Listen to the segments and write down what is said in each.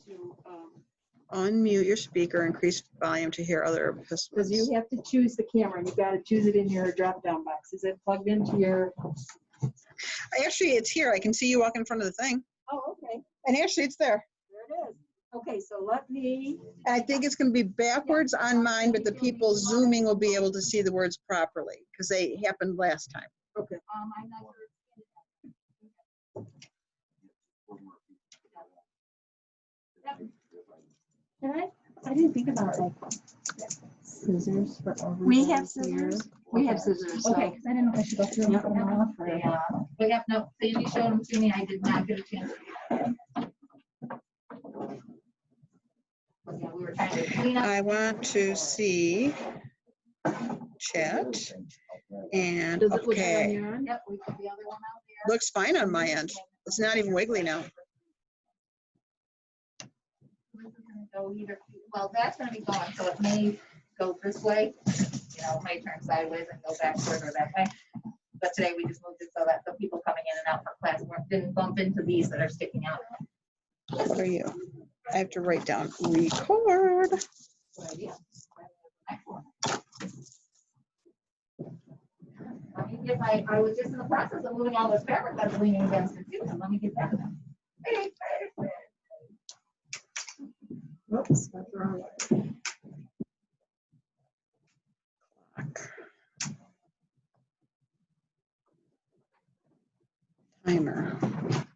to, Unmute your speaker, increase volume to hear other because participants. you have to choose the camera, and you got to choose it in your drop-down box. Is it plugged into your? Actually, it's here. I can see you walk in front of the thing. Oh, okay. And actually, it's there. There it is. Okay, so let me. And I think it's going to be backwards on mine, but the people Zooming will be able to see the words properly because they happened last time. Okay. I'm not sure. Can I didn't think about like scissors for over. We have scissors. We have scissors. So. Okay, I didn't know if I should go through them. Yep. Off or... Yeah, we have no, Sandy showed them to me, I did not get a chance. Yeah, we were trying to clean up. I want to see chat and Does it look good on okay. your end? Yep, we put the other one out there. Looks fine on my end. It's not even wiggly now. This is gonna go either, well, that's gonna be gone, so it may go this way, you know, it may turn sideways and go backward or that way. But today we just moved it so that the people coming in and out for class didn't bump into these that are sticking out. What are you? I have to write down record. Good idea. Let me get I was just in the process of moving all this fabric that's leaning against it too, so let me get that. Oops, that's the wrong way. Timer.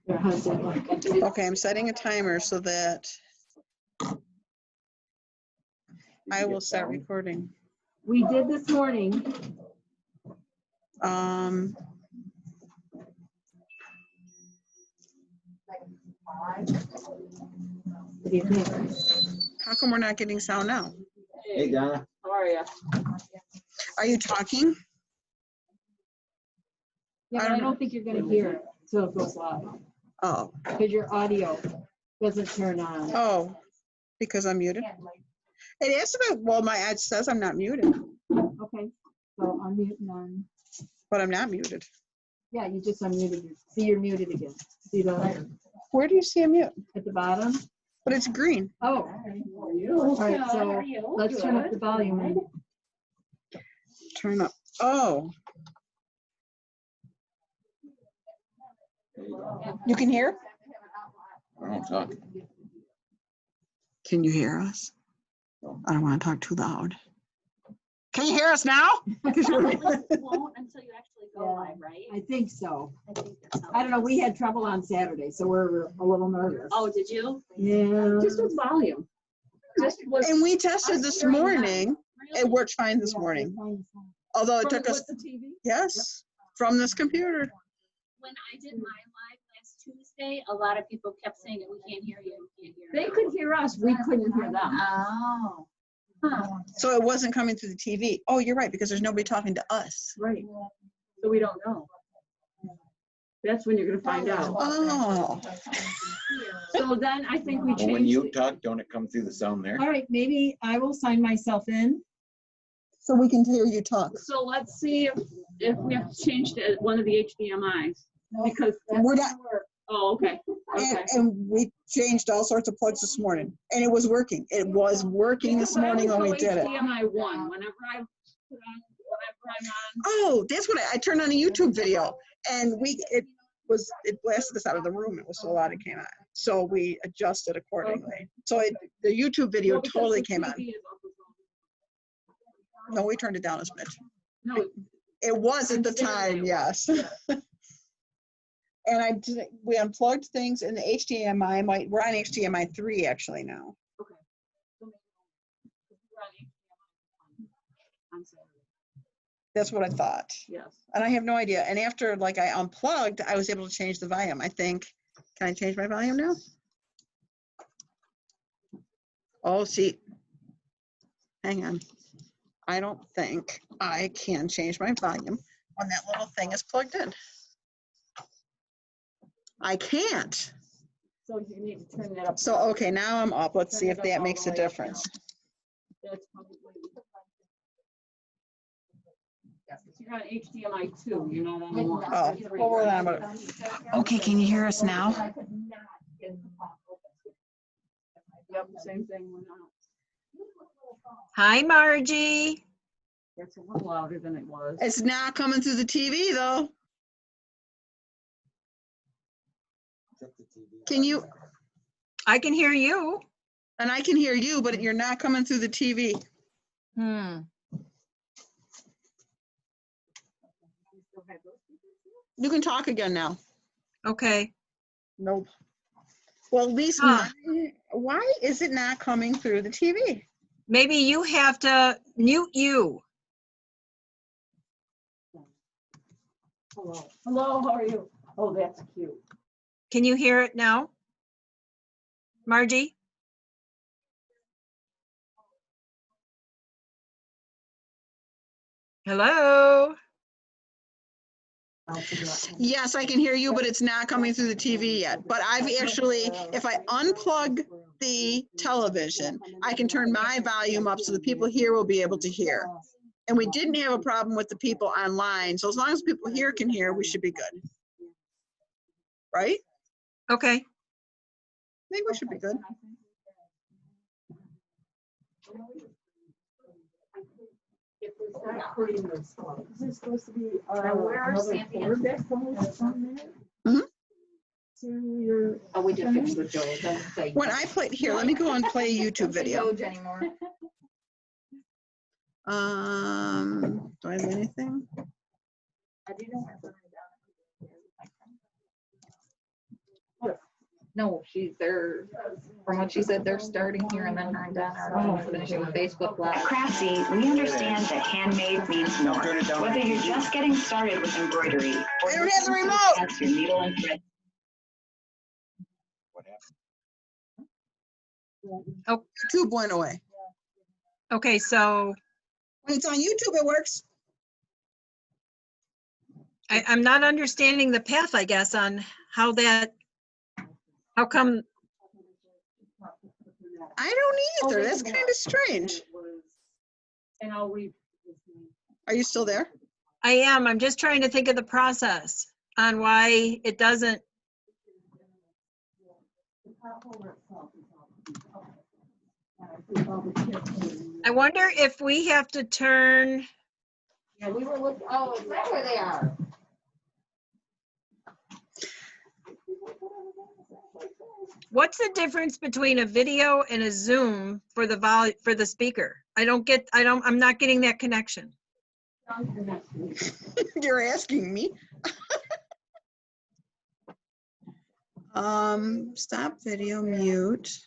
Yeah, how's that look? Okay, I'm setting a timer so that I will start recording. We did this morning. What do you think? How come we're not getting sound now? Hey, Donna. How are you? Are you talking? Yeah, but I don't think you're gonna hear it until it goes live, Oh, because your audio doesn't turn on. oh, because I'm muted. It asked about, well, it says I'm not muted, Okay, so unmute none. but I'm not muted. Yeah, you just unmuted. See, you're muted again. See the Where do you see a mute? at the bottom? But it's green. Oh. All right, so let's turn up the volume. and- Turn up. Oh, you can hear? I don't talk. Can you hear us? I don't want to talk too loud. Can you hear us now? Won't until you actually go Yeah. live, right? I think so. I think that's how. I don't know, we had trouble on Saturday, so we're a little nervous. Oh, did you? Yeah. Just with volume. Just with. And we tested this morning. It Really? worked fine this morning, although it took us, the TV? yes, from this computer. When I did my live last Tuesday, a lot of people kept saying that we can't hear you, we can't hear you. They could hear us, we couldn't hear them. Oh. Huh. So it wasn't coming through the TV. Oh, you're right, because there's nobody talking to us. Right. So we don't know. That's when you're gonna find out. Oh. So then I think we Well, when changed you it. talk, don't it come through the sound there? All right, maybe I will sign myself in. So we can hear you talk. So let's see if we have to change to one of the HDMIs, because, We're not, oh, okay, and, okay. and we changed all sorts of plugs this morning, and it was working. It was working this morning when we did it. HDMI 1, whenever I put on, whenever I'm on, Oh, that's what I turned on a YouTube video, and it blasted us out of the room. It was so loud it came on. So we adjusted accordingly. So the YouTube video well, because totally the came on. TV is up as well. No, we turned it down a smidge. No, It was at the time, yes. And we unplugged things in the HDMI. We're on HDMI 3 actually now. okay. So maybe we're on HDMI on Saturday. That's what I thought. Yes. And I have no idea. And after I unplugged, I was able to change the volume. I think, can I change my volume now? Oh, see, hang on. I don't think I can change my volume when that little thing is plugged in. I can't. So you need to turn that up. So, okay, now I'm up. Let's see if that makes a difference. That's probably. You're on HDMI 2, you're not on 1. Oh, well, we're on. Okay, can you hear us now? Yep, same thing. We're not. Hi, Margie. It's a little louder than it was. It's not coming through the TV though. Can you, I can hear you. and I can hear you, but you're not coming through the TV. You can talk again now. Okay. Nope. Well, at least why is it not coming through the TV? Maybe you have to mute you. Hello. Hello, how are you? Oh, that's cute. Can you hear it now? Margie? Hello? Yes, I can hear you, but it's not coming through the TV yet. But I've actually, if I unplug the television, I can turn my volume up so the people here will be able to hear. And we didn't have a problem with the people online. So as long as people here can hear, we should be good. Right? Okay. I think we should be good. If we start putting this on, is there supposed to be Now, where are another Sandy cord and- that goes from there? Mhm. To your. Oh, we did fix the Joe. Don't say. When I play, here, let me go and play a YouTube Don't say video. Doge anymore. Do I have anything? No, they're, from what she said, they're starting here and then her and Donna are finishing with Facebook At Live. Craftsy, we understand that handmade means more. turn it down. Whether you're just getting started with embroidery or I don't have the remote. that's your needle and thread. What happened? YouTube went away. Okay, so When it's on YouTube, it works. I'm not understanding the path, I guess, on how come, I don't either. That's kind of strange. And I'll read. Are you still there? I am, I'm just trying to think of the process on why it doesn't. I wonder if we have to turn, Yeah, we were looking, oh, is that where they are? what's the difference between a video and a Zoom for the speaker? I'm not getting that connection. You're asking me. Stop video, mute.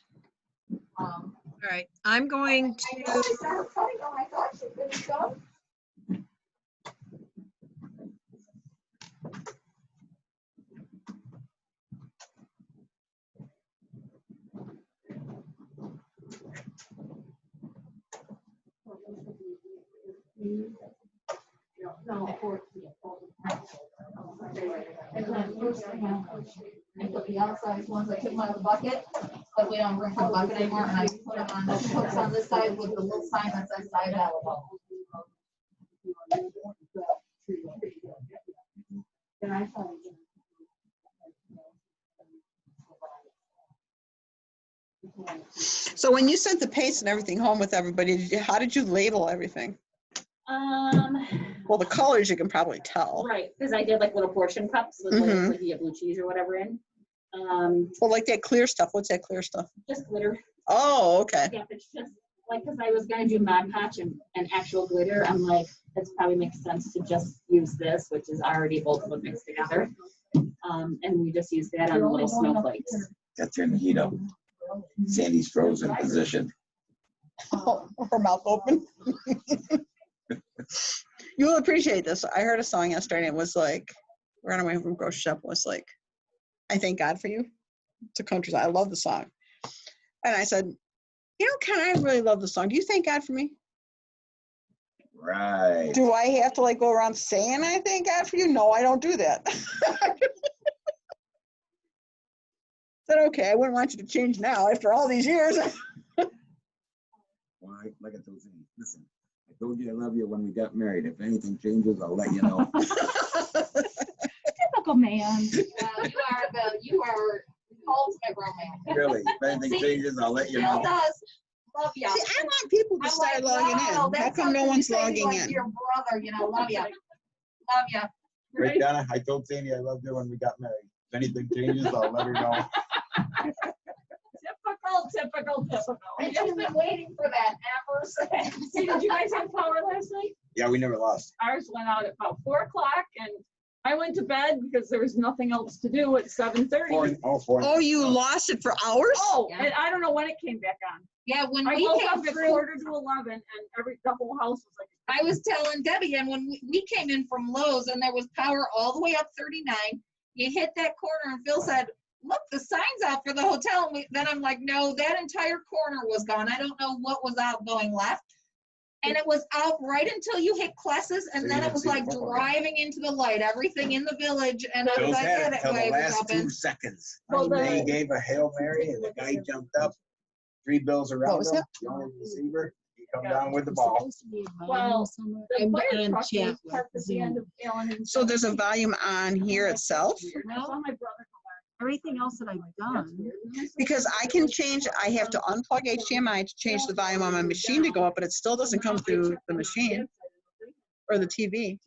All right, I'm going I to, know, I saw her coming, oh my gosh, she couldn't go. And then first I put the outside ones, I took them out of the bucket, but we don't bring the bucket anymore, and I put them on the hooks on this side with the little sign that says side available. So when you sent the paste and everything home with everybody, how did you label everything? Well, the colors you can probably tell. Right, because I did like little portion cups with Mhm. like you get blue cheese or whatever in. Well, like that clear stuff. What's that clear stuff? Just glitter. Oh, okay. Yeah, it's just like, because I was gonna do Mod Podge and actual glitter, I'm like, it probably makes sense to just use this, which is already both of them mixed together. And we just use that on the little snowflakes. Got to turn the heat up. Sandy's frozen position. Oh, her mouth open. You will appreciate this. I heard a song yesterday and it was like, ran away from grocery shop, was like, I thank God for you. It's a country song. I love the song. And I said, you know, Ken, I really love the song. Do you thank God for me? Right. Do I have to like go around saying I thank God for you? No, I don't do that. Said, okay, I wouldn't want you to change now after all these years. Well, like I told you, listen, I told you I love you when we got married. If anything changes, I'll let you know. Typical man. You are holds my romance. Really, if anything changes, I'll let you Still know. does. Love ya. See, I want people to I'm start like, logging wow, in. How that's come no something one's to say to, logging like, in? Your brother, love ya. Love ya. Right, Donna? I told Sandy I loved her when we got married. If anything changes, I'll let her know. Typical. I've just been waiting for that ever since. See, did you guys have power last night? Yeah, we never lost. Ours went out at about 4 o'clock and I went to bed because there was nothing else to do at 7:30. Oh, you lost it for hours? Oh, and I don't know when it came back on. Yeah, when I we woke came up at through, 11:45 and the whole house was like. I was telling Debbie, and when we came in from Lowe's and there was power all the way up 39, you hit that corner and Phil said, look, the sign's out for the hotel. And then I'm like, no, that entire corner was gone. I don't know what was out going left. And it was out right until you hit Classes, and So then you it was didn't see like the pole. driving into the light, everything in the village, and I was Bill's like, had it that until the way was last up 2 in. seconds. Well, Then he gave a Hail Mary and the guy jumped up. 3 bills around was him. that? The only receiver, he come down with the ball. Well, the I'm fire on truck chat was parked at the end of Allen and. So there's a volume on here itself? I saw my brother Everything else that I've done. Because I can change, I have to unplug HDMI to change the volume on my machine to go up, but it still doesn't come through the machine or the TV.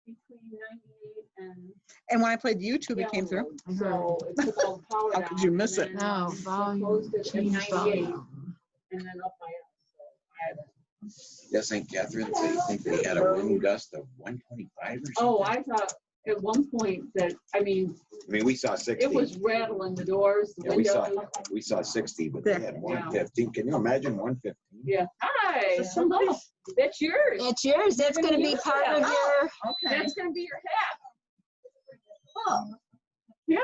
Between 98 and. And when I played YouTube, it came through. So it took all the power How down. could you miss and it? then, No, they volume, closed it at change 98 volume. and then up by us. Yes, St. Catharines, I think they had a wind gust of 125 or something. Oh, I thought at one point that, I mean, I mean, we saw 60. it was rattling the doors, the Yeah, windows. we saw 60, but they had 115. Can you imagine 115? Yeah. Hi, hello. That's yours. That's yours. That's gonna be part of your, That's gonna be your hat. Oh. Yeah.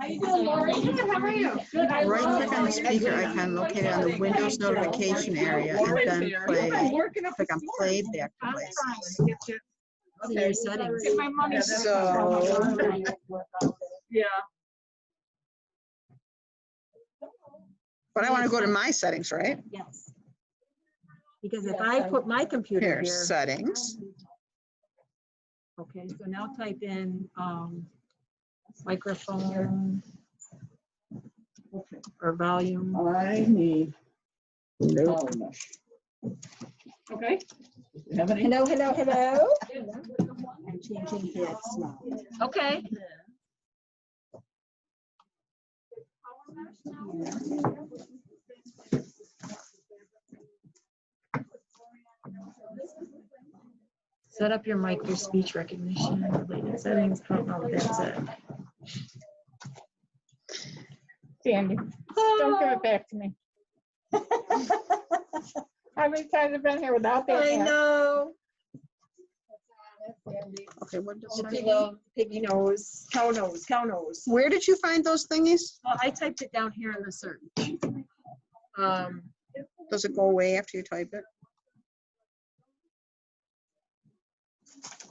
How you doing, Lori? Good, how are you? Good. I Right love click on the it. speaker icon located on the Windows notification area and then You've play. been working up a Click on storm. play back I'm place. trying to get you. see your settings. Get my money. So- Yeah. But I want to go to my settings, right? Yes. Because if I put my computer Here, here, settings. okay, so now type in, microphone. Or volume. I need. Nope. Okay. Hello, hello, hello. I'm changing hits now. Okay. Set up your mic for speech recognition, related settings. Oh, no, that's it. Sandy, don't give it back to me. How many times have I been here without that? I know. Okay, what does The it- piggy nose, cow nose, cow nose. Where did you find those thingies? Well, I typed it down here in the search. Does it go away after you type it?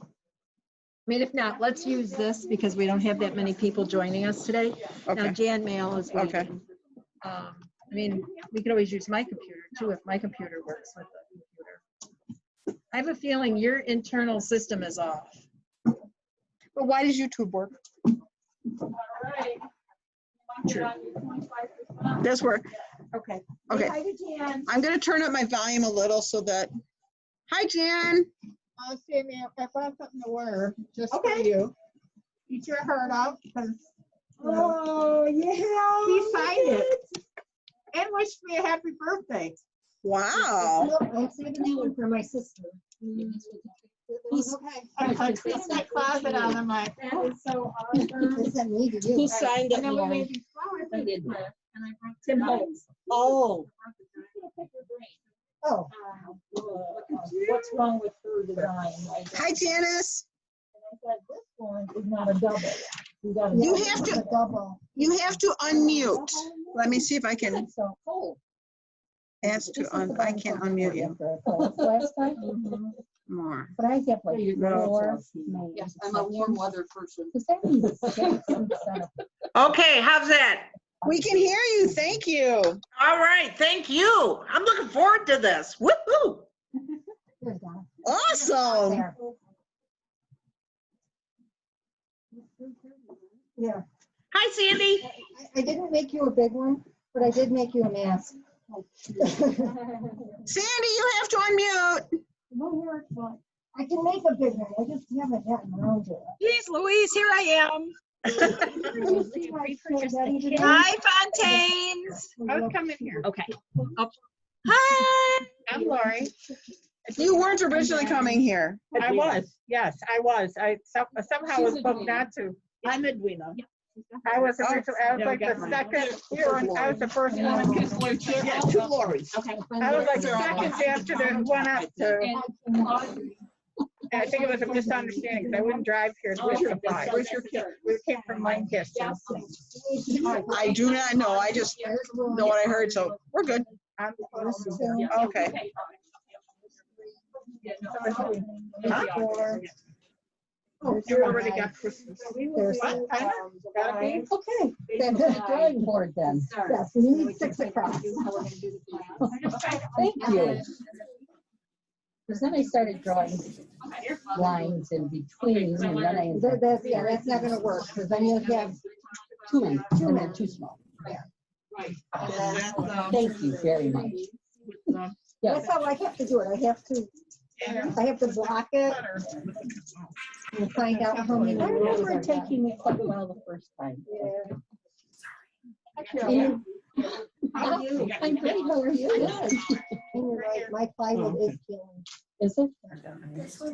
I mean, if not, let's use this because we don't have that many people joining us today. Now, Okay, Jan Mail is Okay. waiting. I mean, we could always use my computer too, if my computer works with the computer. I have a feeling your internal system is off. but why does YouTube work? All right. True. Does work. Okay. Okay. Hi to Jan. I'm gonna turn up my volume a little so that, hi, Jan. Sandy, I bought something to wear just for Okay. you. Eat your heart out because Oh, yeah. he signed it and wished me a happy birthday. Wow. I'm saving that one for my sister. Okay. I cleaned my closet out of my. That is so awesome. Who signed it? And then we Lauren? made these flowers. I did. And I brought Tim some Holmes. dice. Oh. I'm gonna pick your brain. Oh. What's wrong with her design? Hi, Janice. This one is not a double. You have to, you have to unmute. Let me see if I can So cold. ask to, I can't unmute you Last time? more. But I get like No. four. Yes, I'm a warm weather person. Okay, how's that? We can hear you. Thank you. All right, thank you. I'm looking forward to this. Woohoo! Awesome. Yeah. Hi, Sandy. I didn't make you a big one, but I did make you a mask. Sandy, you have to unmute. No, here it's not. I can make a big one. I just haven't gotten around to it. Please, Louise, here I am. Can you see my spaghetti today? Hi, Fontaines. I'll come in here. Okay. Hi. I'm Lori. You weren't originally coming here. I was, yes, I was. I somehow was booked not to. I'm Edwina. I was like the second, I was the first one. Yeah, 2 Loris. Okay. I was like the second after the one up to, and I think it was a misunderstanding because I wouldn't drive here to justify. Where's your kid? We came from Lancaster. I do not know. I just know what I heard, so we're good. Okay. Oh, you already got Christmas. What? Gotta be? Okay, then the drawing board then. Yes, we need 6 across. Thank you. Because then I started drawing lines in between, and then I. That's not gonna work, because then you'll have Too many, and they're too small. Thank you very much. That's how I have to do it. I have to block it and find out how many. I remember rows it I've got. taking me quite a while the first time. And How are you? I'm great, how are you? you're right, my plywood is killing. Is it?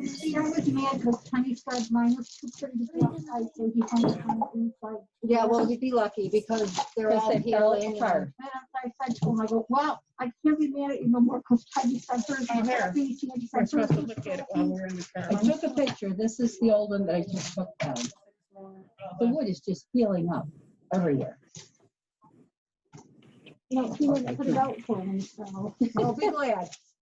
See, I was mad because Penny said mine was too pretty to be outside, so he found it on the inside. Yeah, well, you'd be lucky because they're all Because they fell peeling. apart. And I said to him, I go, well, I can't be mad at you no more because Penny said hers was happy. She had We're said supposed to hers look was at it while we're in the I car. took a picture. This is the old one that I just took down. The wood is just peeling up everywhere. No, he wouldn't put it out for me, so. I'll be glad.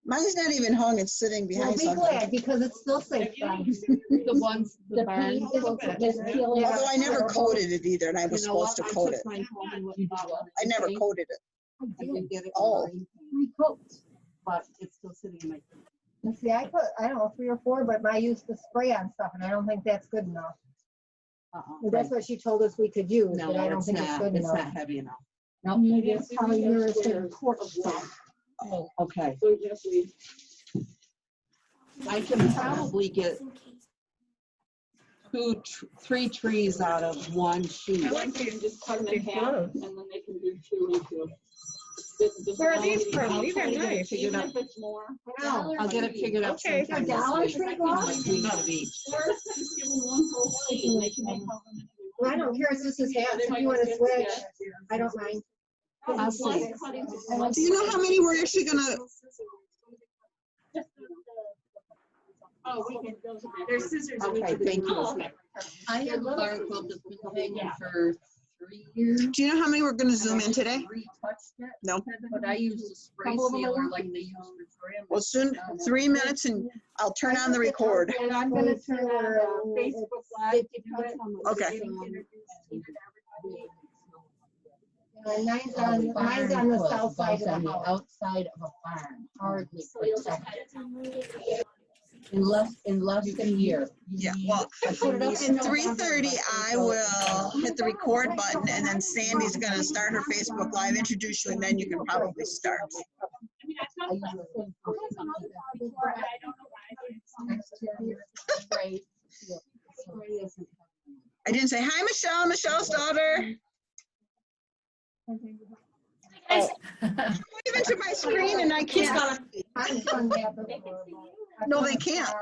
Mine's not even hung. It's sitting I'll behind be something. glad because it's still safe then. The ones, the paint is peeling up. Although I never coated it either, and I was supposed to coat it. I never coated it. I did get it. Oh. 3 coats, but it's still sitting in my. And see, I put, I don't know, 3 or 4, but I used to spray on stuff and I don't think that's good enough. That's what she told us we could use, but I don't think it's good enough. heavy enough. No, maybe it's probably yours in court stuff. Oh, okay. So yes, we. I can probably get 3 trees out of one sheet. I like you to just cut them in half and then they can do 2 and 2. Where are these from? These are nice. Even if it's more. I'll get it figured out Okay. sometime this Dollar week. Tree gloss? Like 3 of each. Or just give them one whole sheet and they can make however many. Well, I don't care if this is half, if you want to switch, I don't mind. I'll see. Do you know how many we're actually gonna? Oh, we can, there's scissors. Okay, thank you. I have a barn quilt that's been hanging for 3 years. Do you know how many we're gonna zoom in today? Retouched it. No. But I used a spray sealer like they use for ceramic. Well, soon, 3 minutes, and I'll turn on the record. And I'm gonna turn Facebook Live. Okay. Mine's on the south side of On the the house. outside of a barn. Hardly So you'll just protected. In less than a year. Yeah, well, I put it up in 3:30, I will hit the record button, and then Sandy's gonna start her Facebook Live, introduce you, and then you can probably start. I use the same spray. Spray isn't- I didn't say, hi, Michelle, Michelle's daughter. Oh. Wave into my screen and I can't. No, they can't.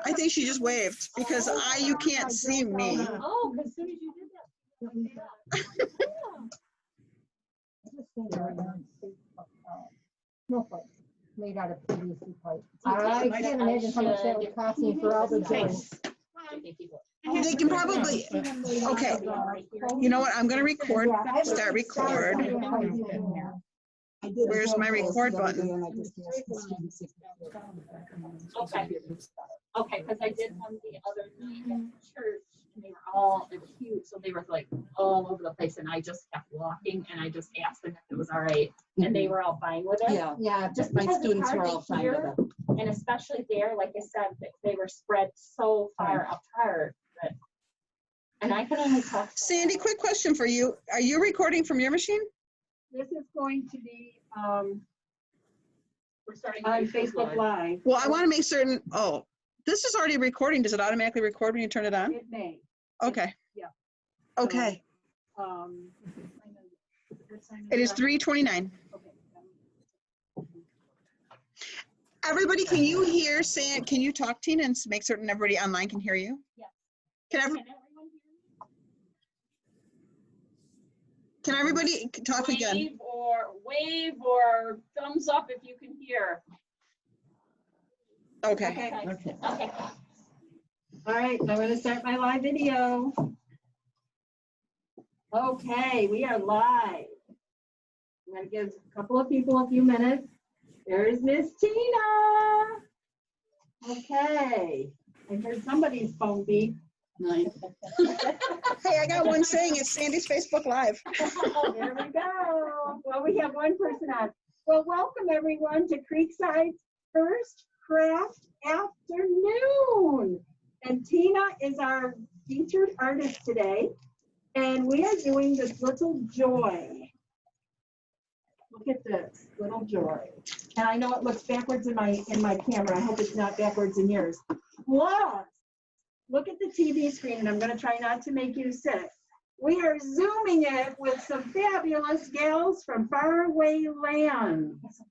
I think she just waved because you can't see me. Oh, as soon as you did that. Snowflake made out of PVC pipe. I can't imagine how much that would cost me for all the joints. They can probably, okay, you know what, I'm gonna record, start record. Where's my record button? Okay, because I did one the other night at church, and they were all, it was huge, so they were like all over the place, and I just kept walking, and I just asked them if it was all right, and they were all fine with it. Yeah. Yeah, Just My because it's students hard were to all fine hear, with it. and especially there, like I said, they were spread so far apart that And I can only talk. Sandy, quick question for you. Are you recording from your machine? This is going to be, We're starting on Facebook Live. Well, I want to make certain, oh, this is already recording. Does it automatically record when you turn it on? It may, Okay. yeah. Okay. um. It is 3:29. Okay. Everybody, can you hear can you talk, Tina, and make certain everybody online can hear you? Yes. Can everybody talk again? Wave or thumbs up if you can hear. Okay. Okay. Okay. All right, I'm gonna start my live video. Okay, we are live. I'm gonna give a couple of people a few minutes. There's Miss Tina. Okay, I heard somebody's phone beep. Nice. Hey, I got one saying it's Sandy's Facebook Live. There we go. Well, we have one person on. Well, welcome everyone to Creekside's first craft afternoon. And Tina is our featured artist today. And we are doing this little joy. Look at this, little joy. And I know it looks backwards in my camera. I hope it's not backwards in yours. Plus, look at the TV screen, and I'm gonna try not to make you sick. We are Zooming it with some fabulous gals from faraway lands.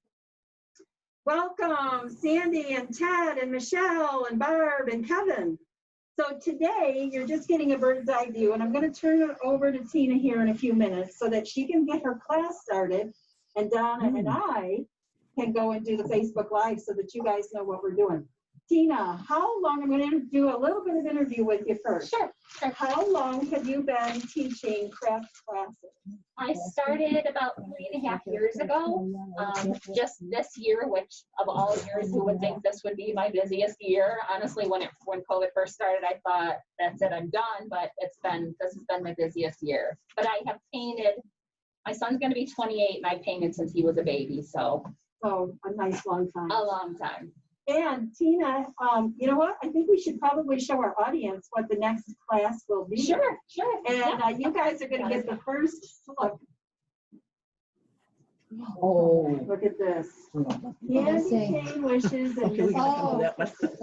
Welcome, Sandy and Ted and Michelle and Barb and Kevin. So today, you're just getting a bird's eye view, and I'm gonna turn it over to Tina here in a few minutes so that she can get her class started, and Donna and I can go and do the Facebook Live so that you guys know what we're doing. Tina, how long, I'm going to do a little bit of interview with you first. Sure. How long have you been teaching craft classes? I started about 3.5 years ago, just this year, which of all years, who would think this would be my busiest year? Honestly, when COVID first started, I thought, that's it, I'm done, but this has been my busiest year. But I have painted, my son's gonna be 28, and I painted since he was a baby, so. So a nice long time. A long time. And Tina, you know what? I think we should probably show our audience what the next class will be. Sure. And you guys are going to get the first look. Oh. Look at this. Candy cane wishes and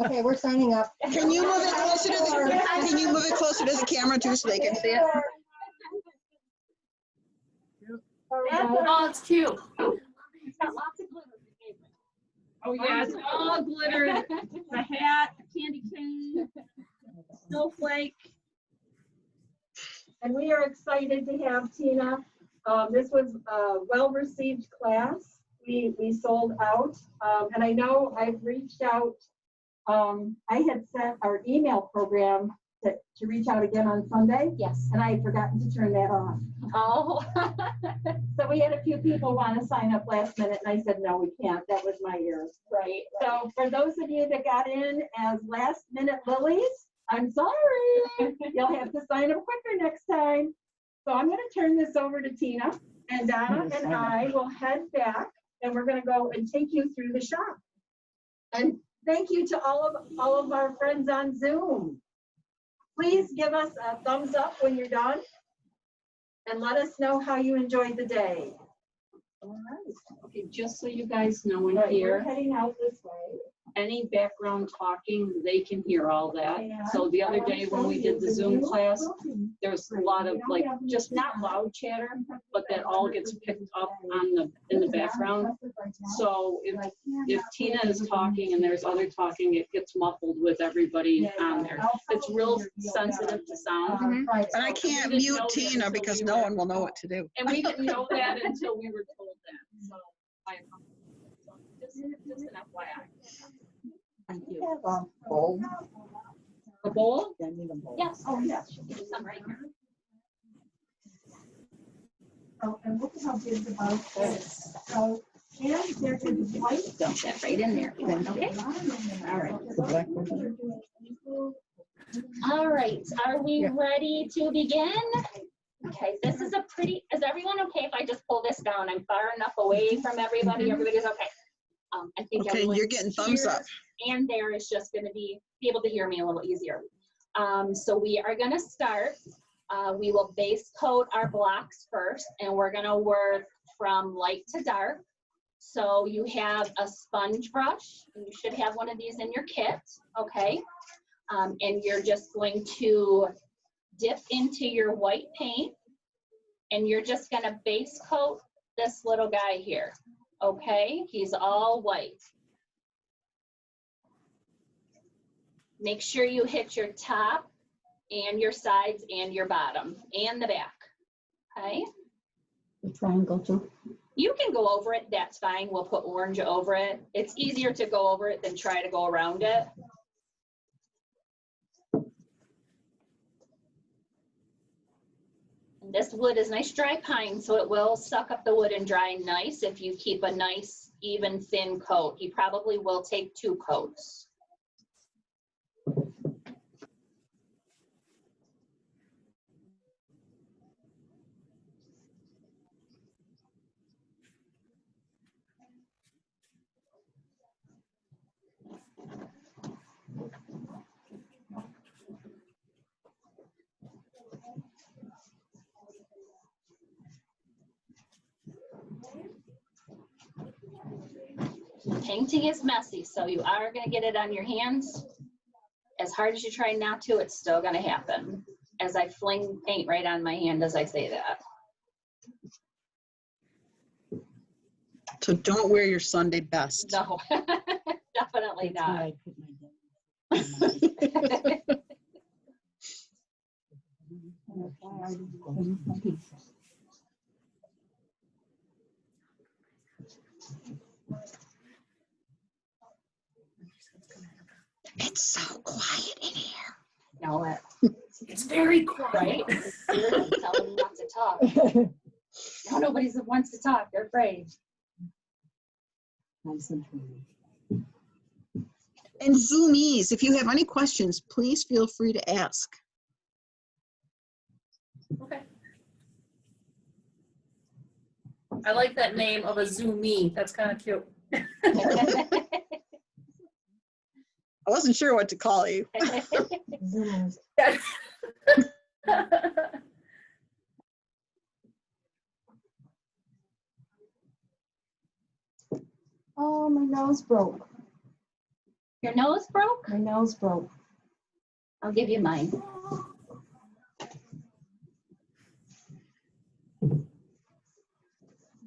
Okay, we're signing up. Can you move it closer to the camera too so they can see it? Oh, it's cute. It's got lots of glitter. Oh yeah, it's all glitter. The hat, the candy cane, snowflake. And we are excited to have Tina. This was a well-received class. We sold out. And I know I've reached out. I had sent our email program to reach out again on Sunday. Yes. And I had forgotten to turn that on. Oh. So we had a few people want to sign up last minute, and I said, no, we can't. That was my error. Right. So for those of you that got in as last minute lilies, I'm sorry. You'll have to sign up quicker next time. So I'm going to turn this over to Tina, and Donna and I will head back, and we're going to go and take you through the shop. And thank you to all of our friends on Zoom. Please give us a thumbs up when you're done, and let us know how you enjoyed the day. All right. Okay, just so you guys know in All right, we're here, heading out this way. any background talking, they can hear all that. And So the I other want to day when show we you did the the Zoom new class, quilting. there's a lot of like, just not loud chatter, but that all gets picked up in the background. So if Tina is talking and there's other talking, it gets muffled with everybody on there. It's real sensitive to sound. And I can't mute Tina because no one will know what to do. And we didn't know that until we were told that. So I just an FYI. Thank We you. have a bowl. A bowl? I need a bowl. Yes. Oh, yes. Should be some right here. Oh, and look how big the box is. So, and there is white. Dump that right in there. Okay. All right. All right. Are we ready to begin? Okay. This is is everyone okay if I just pull this down? I'm far enough away from everybody. Everybody's okay. I think Okay, you're getting thumbs up. and there is just going to be able to hear me a little easier. So we are gonna start. We will base coat our blocks first, and we're gonna work from light to dark. So you have a sponge brush, and you should have one of these in your kit, okay? And you're just going to dip into your white paint, and you're just gonna base coat this little guy here, okay? He's all white. Make sure you hit your top and your sides and your bottom and the back, okay? The triangle too. You can go over it, that's fine. We'll put orange over it. It's easier to go over it than try to go around it. And this wood is nice dry pine, so it will suck up the wood and dry nice if you keep a nice, even, thin coat. You probably will take 2 coats. Painting is messy, so you are going to get it on your hands. As hard as you try not to, it's still going to happen. As I fling paint right on my hand as I say that. So don't wear your Sunday best. No, definitely That's why not. I put my It's so quiet in here. No, it's very quiet. Right? Tell them not to talk. No, nobody wants to talk. They're afraid. And Zoomies, if you have any questions, please feel free to ask. Okay. I like that name of a Zoomie. That's kind of cute. I wasn't sure what to call you. Oh, my nose broke. Your nose broke? My nose broke. I'll give you mine.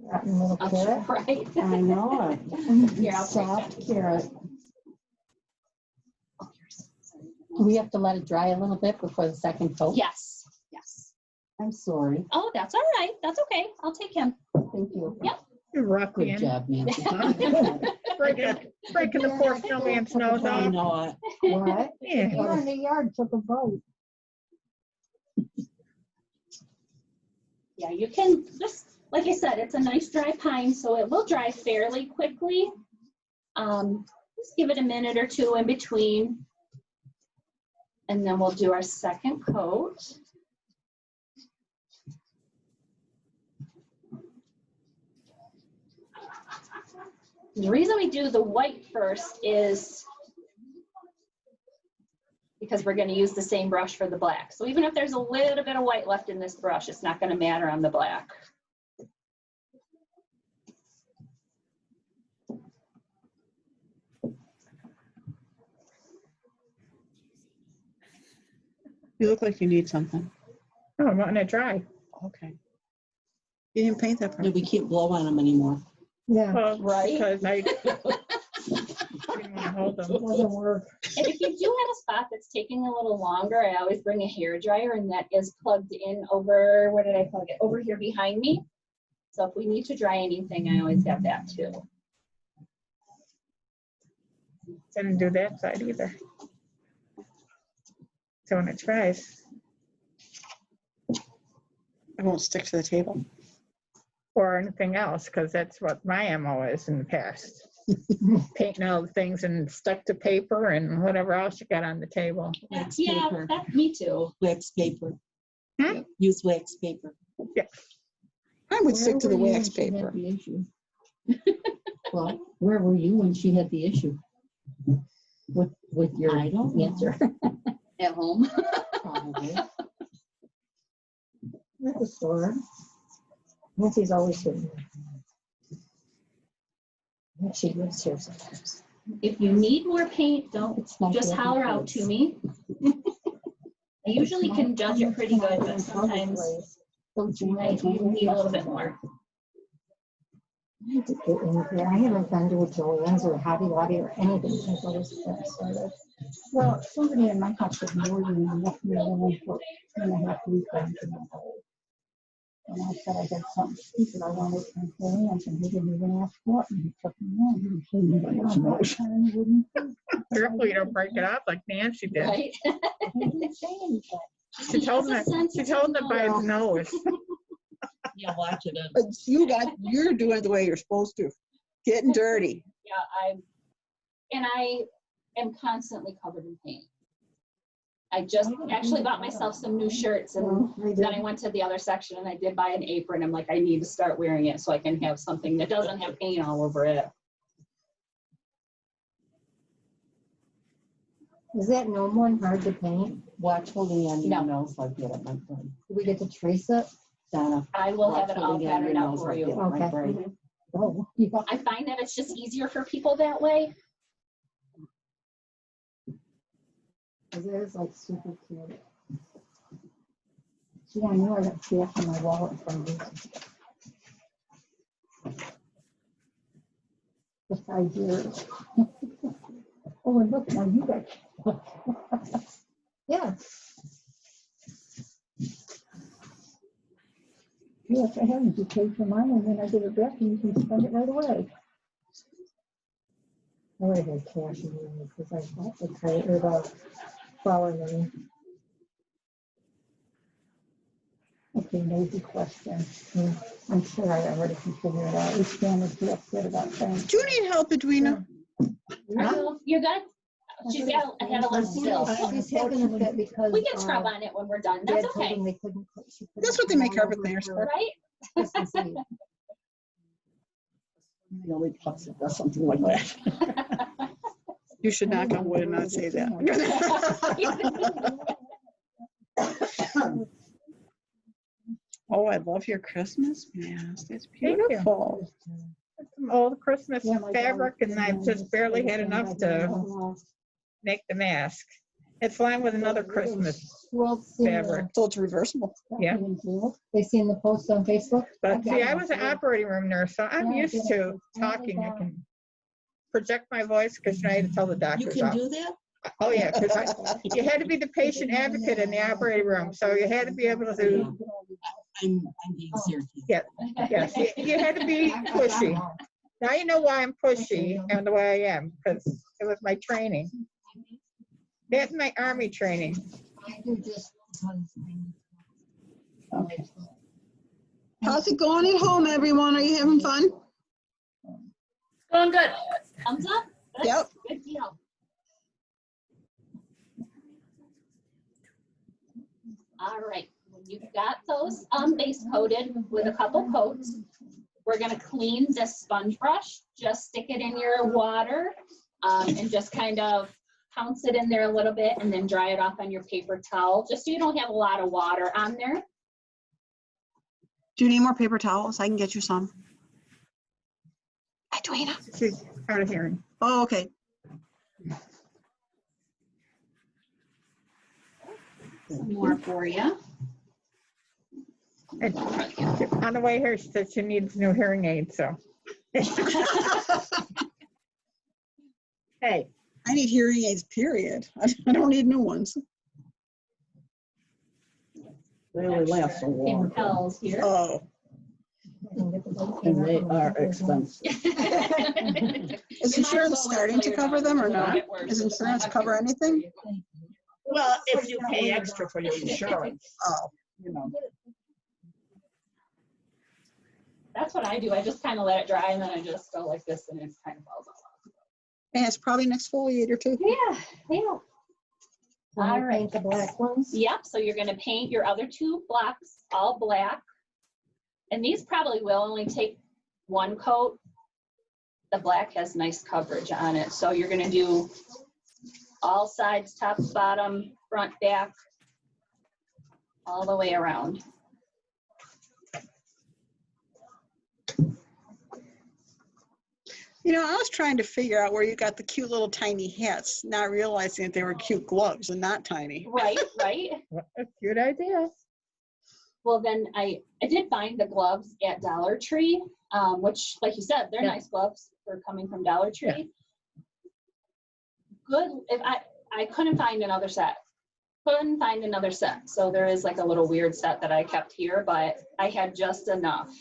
Rotten little carrot. Right. I know it. Here, I'll take Soft carrot. Do we have to let it dry a little bit before the second coat? Yes. Yes. I'm sorry. Oh, that's all right. That's okay. I'll take him. Thank you. Yep. You're rocking. Good job, Nancy. Breaking the poor snowman's nose I off. know it. What? Yeah. You're in the yard, took a bite. Yeah, you can just, like I said, it's a nice dry pine, so it will dry fairly quickly. Just give it a minute or 2 in between. And then we'll do our second coat. The reason we do the white first is because we're going to use the same brush for the black. So even if there's a little bit of white left in this brush, it's not going to matter on the black. You look like you need something. Oh, I'm letting it dry. Okay. You didn't paint that part. No, we can't blow on them anymore. Yeah. Well, Right. Because I didn't want to hold them. Doesn't work. And if you do have a spot that's taking a little longer, I always bring a hair dryer, and that is plugged in over, where did I plug it? Over here behind me. So if we need to dry anything, I always have that too. Didn't do that side either. So when it dries, It won't stick to the table. or anything else, because that's what my MO is in the past. Painting all the things and stuck to paper and whatever else you got on the table. Wax Yeah, paper. that's me too. Wax paper. Hmm? Use wax paper. I would stick to the Where were you wax when she had paper. the issue? Well, where were you when she had the issue? With your I don't know. answer? At home. Probably. At the store. Nancy's always here. She lives here sometimes. If you need more paint, don't It's not just your holler out to me. I usually can judge it pretty good, but sometimes I need a little bit more. I need to get in there. I haven't been to a Joann's or a Hobby Lobby or anything since I was started. Well, somebody in my house was more than enough me alone for 2.5 weeks. And I said I had something stupid I wanted from Joann's and he didn't even ask for it and he took me in. He didn't say anything else. And he wouldn't say it. Careful you don't break it up like Nancy did. Right? He didn't say anything. She told him by his nose. Yeah, watch it. But you're doing it the way you're supposed to. Getting dirty. Yeah, I am constantly covered in paint. I just actually bought myself some new shirts and then I went to the other section and I did buy an apron. I'm like, I need to start wearing it so I can have something that doesn't have paint all over it. Is that no one hard to paint? Watch holding on to your No. nose like that at my friend. Do we get to trace it? Donna. I will have it all holding on to patterned your out nose for like you. that at my Okay. braid. Oh, yeah. I find that it's just easier for people that way. It is like super cute. See, I knew I got to see it from my wallet from this. For 5 years. Oh, and look, now you got. Yeah. Yes, I haven't. You paid for mine and then I give it back and you can spend it right away. I would have had cash in there because I bought the credit or the flower money. Okay, nosy question. I'm sure I already can figure it out. Each family's too upset about things. Do you need help, Edwina? You're good? She's got a head of list still. She's having a fit because. We can scrub on it when we're done. That's Dad told okay. them they couldn't. That's what they make carpet cleaners for. Right? Christmas Eve. The only pups that does something like that. You should knock on wood and not say that. Oh, I love your Christmas mask. It's Thank you. beautiful. Some old Christmas Yeah, my fabric daughter- and I've just barely had enough to make the mask. It's lined with another Christmas fabric. So it's reversible. Yeah. They seen the post on Facebook? But see, I was an operating room nurse, so I'm used to talking. I can project my voice because I had to tell the You doctors. can do that? Oh, yeah, because you had to be the patient advocate in the operating room, so you had to be able to, I'm being serious. yes, you had to be pushy. Now you know why I'm pushy and the way I am, because it was my training. That's my Army training. I do just because. How's it going at home, everyone? Are you having fun? Going good. Thumbs up? Good. Yep. Good deal. All right, when you've got those base coated with a couple coats, we're gonna clean this sponge brush. Just stick it in your water and just kind of pounce it in there a little bit and then dry it off on your paper towel, just so you don't have a lot of water on there. Do you need more paper towels? I can get you some. Edwina. She's hard of hearing. Oh, okay. Some more for you. And on the way here, she said she needs new hearing aids, so. Hey. I need hearing aids, period. I don't need new ones. They only last so long. Impels here. Oh. And they are expensive. Is insurance starting to cover them or not? Does insurance cover anything? Well, if you pay extra for your insurance, Oh. you know. That's what I do. I just kind of let it dry and then I just go like this and it kind of falls off. And it's probably an exfoliator too. Yeah, yeah. All right. The black ones? Yep, so you're gonna paint your other two blocks all black. And these probably will only take one coat. The black has nice coverage on it, so you're gonna do all sides, top, bottom, front, back, all the way around. You know, I was trying to figure out where you got the cute little tiny hats, not realizing that they were cute gloves and not tiny. Right, right. What a cute idea. Well, then I did find the gloves at Dollar Tree, which, like you said, they're Yeah. nice gloves. They're coming from Dollar Tree. Good. If I couldn't find another set. Couldn't find another set. So there is like a little weird set that I kept here, but I had just enough.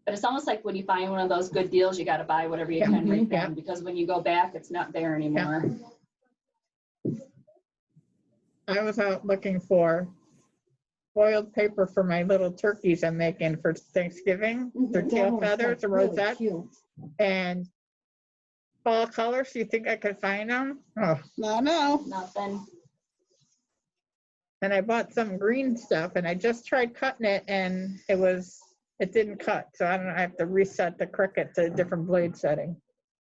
But it's almost like when you find one of those good deals, you got to buy whatever you can right then, because when you go back, it's not there anymore. I was out looking for foiled paper for my little turkeys I'm making for Thanksgiving. Their tail feathers, a rosette, and fall colors. Do you think I could find them? Oh, No. Nothing. and I bought some green stuff, and I just tried cutting it, and it didn't cut. So I don't know. I have to reset the Cricut to a different blade setting,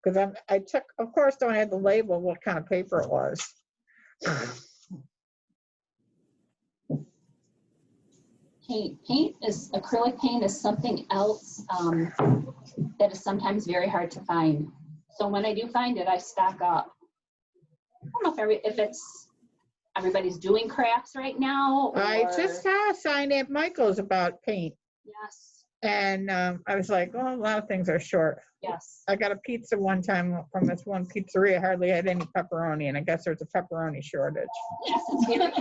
because I took, of course, don't have the label what kind of paper it was. Acrylic paint is something else that is sometimes very hard to find. So when I do find it, I stock up. I don't know if it's everybody's doing crafts right now. I just saw a sign at Michael's about paint, Yes, and I was like, oh, a lot of things are short. yes. I got a pizza one time from this one pizzeria, hardly had any pepperoni, and I guess there's a pepperoni shortage. Yes, it's very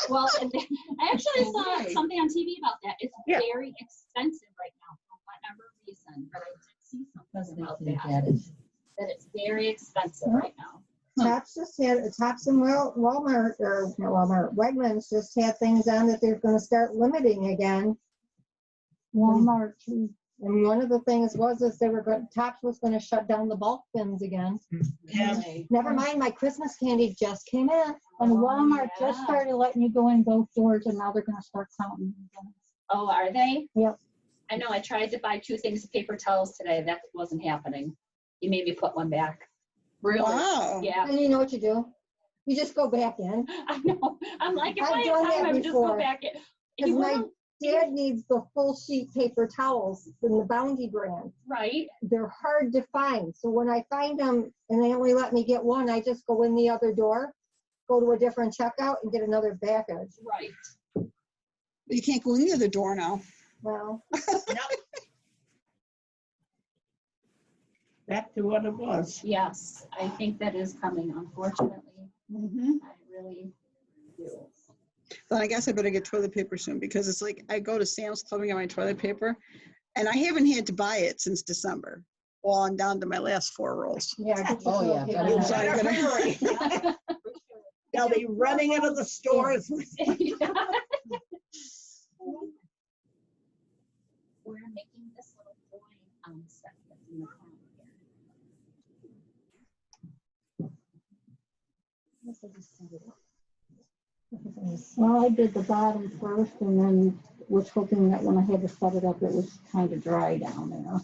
well, and I actually saw something on TV about that. It's very expensive right now for whatever reason, but I did see something about that it's very expensive right now. Tops and Walmart, or not Walmart, Wegmans just had things on that they're gonna start limiting again. Walmart too. And one of the things was Tops was gonna shut down the bulk bins again. Yeah. Never mind, my Christmas candy just came in. And Walmart just started letting you go in both doors, and now they're gonna start counting. Oh, are they? Yep. I know. I tried to buy 2 things of paper towels today. That wasn't happening. You made me put one back. Really? Wow. Yeah. And you know what you do? You just go back in. I know. I'm like, if I've I done had time, that I would just go before. back in. Because my dad needs the full sheet paper towels in the Bounty brand. Right. They're hard to find. So when I find them and they only let me get one, I just go in the other door, go to a different checkout and get another package. Right. You can't go in the other door now. Well, Back to what it was. Yes, I think that is coming, unfortunately. Mm-hmm. I really do. Then I guess I better get toilet paper soon, because it's like I go to Sam's Club and get my toilet paper, and I haven't had to buy it since December. Well, I'm down to my last 4 rolls. yeah. Oh, yeah, Get So I gotta- They'll be running into the stores. We're making this little coin set that's in the corner here. Well, I did the bottom first, and then was hoping that when I had to set it up, it was kind of dry down there.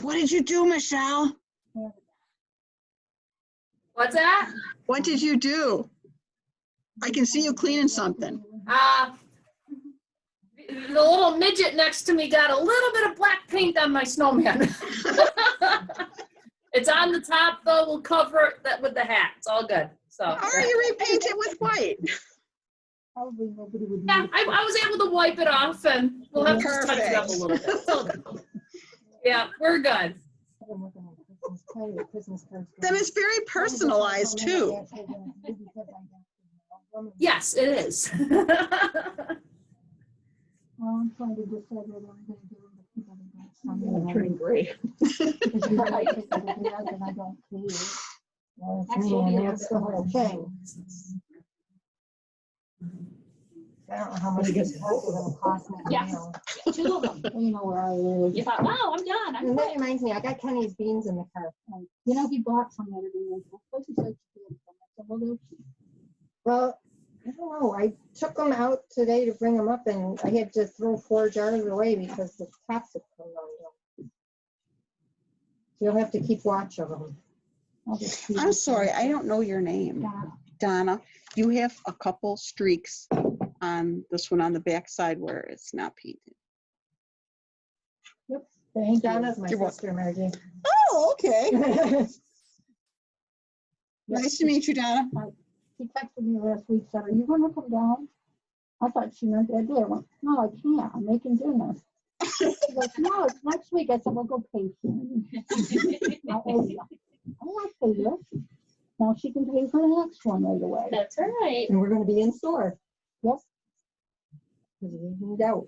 What did you do, Michelle? What's that? What did you do? I can see you cleaning something. The little midget next to me got a little bit of black paint on my snowman. It's on the top though. We'll cover that with the hat. It's all good. So. Or you repaint it with white. Probably nobody would. Yeah, I was able to wipe it off, and we'll have to just touch it up a little bit. It's all good. Yeah, we're good. Then it's very personalized too. Yes, it is. Well, I'm trying to decide what I'm going to do. I'm going to turn gray. I don't clear. Well, that's the whole thing. I don't know how much this is gonna cost me. Yes. now. 2 of them. You know where I live. You thought, wow, I'm done. I'm And that quick. reminds me, I got Kenny's beans in the car. You know, he bought some the other day. What's he said? I said, well, they're cheap. Well, I don't know. I took them out today to bring them up and I had to throw 4 jars away because the tops have come on. So you'll have to keep watch of them. I'll just see I'm what- sorry, I don't know your name. Donna. Donna, you have a couple streaks on this one on the back side where it's not painted. Thank you. Donna's my You're welcome. sister, Mary Jane. Oh, okay. Nice to meet you, Donna. She texted me last week, said, are you gonna come down? I thought she meant that day. I went, no, I can't. I'm making dinner. She goes, no, it's next week. I said, well, go pay for me. I owe you. I'm not pay you. Now she can pay for the next one right away. That's right. And we're gonna be in store. Yes. No doubt.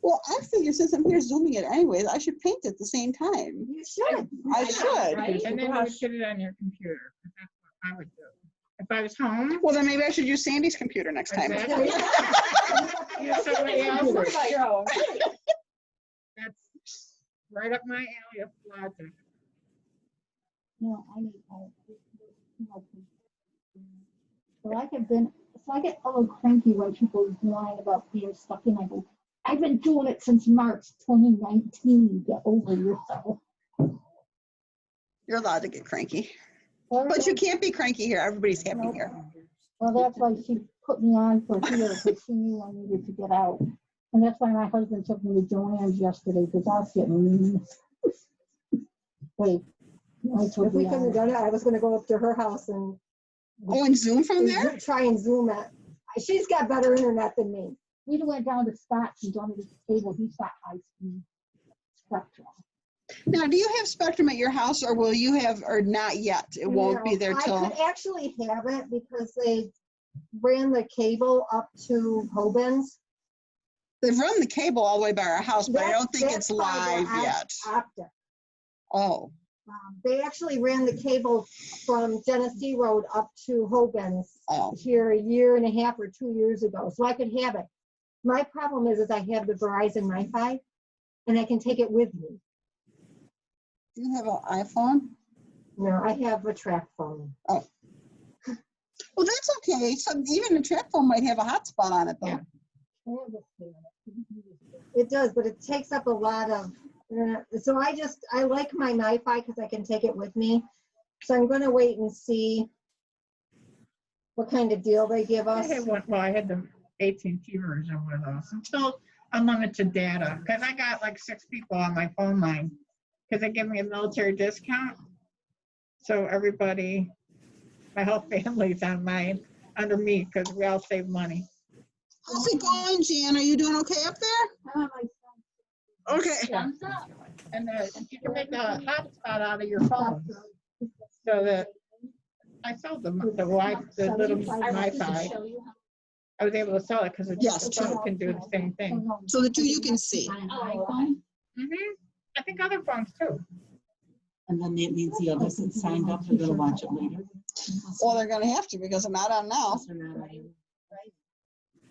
Well, I figure since I'm here zooming it anyways, I should paint at the same time. You should. I should. Right? And then you would put it on your computer. 'Cause that's what I would do. If I was home. Well, then maybe I should use Sandy's computer next time. Exactly. Use somebody else's. That's right up my alley of logic. No, I need, well, I have been, so I get a little cranky when people whine about being stuck in. I go, I've been doing it since March 2019. Get over yourself. You're allowed to get cranky. But you can't be cranky here. Everybody's happy here. Well, that's why she put me on for here, because she knew I needed to get out. And that's why my husband took me to Joanne's yesterday, because I was getting mean. Wait. If we couldn't have done it, I was gonna go up to her house and Oh, and Zoom from there? try and Zoom it. She's got better internet than me. We went down to Scott's and down to the table. He's got high speed Spectrum. Now, do you have Spectrum at your house or will you have, or not yet? It won't be there I till, could actually have it because they ran the cable up to Hoban's. they've run the cable all the way by our house, but I don't think That's it's live fiber yet. optic. Oh, They actually ran the cable from Genesee Road up to Hoban's oh. here a year and a half or 2 years ago, so I could have it. My problem is I have the Verizon Wi-Fi and I can take it with me. Do you have an iPhone? No, I have a track phone. Oh. Well, that's okay. So even a track phone might have a hotspot on it though. Yeah. It does, but it takes up a lot of, so I like my Wi-Fi because I can take it with me. So I'm gonna wait and see what kind of deal they give I us. had one, well, I had the AT&T version with us until unlimited data, because I got like 6 people on my phone line, because they give me a military discount. So everybody, my whole family's on mine, under me, because we all save money. How's it going, Jan? Are you doing okay up there? Okay. Thumbs up. And you can make a hotspot out of your phone, so that I sold the little Wi-Fi. I was able to sell it because the Yes, phone can do the same thing. So the two you can see. I think other phones too. And then that means the others that signed up are gonna watch it later. Well, they're gonna have to because I'm not on now.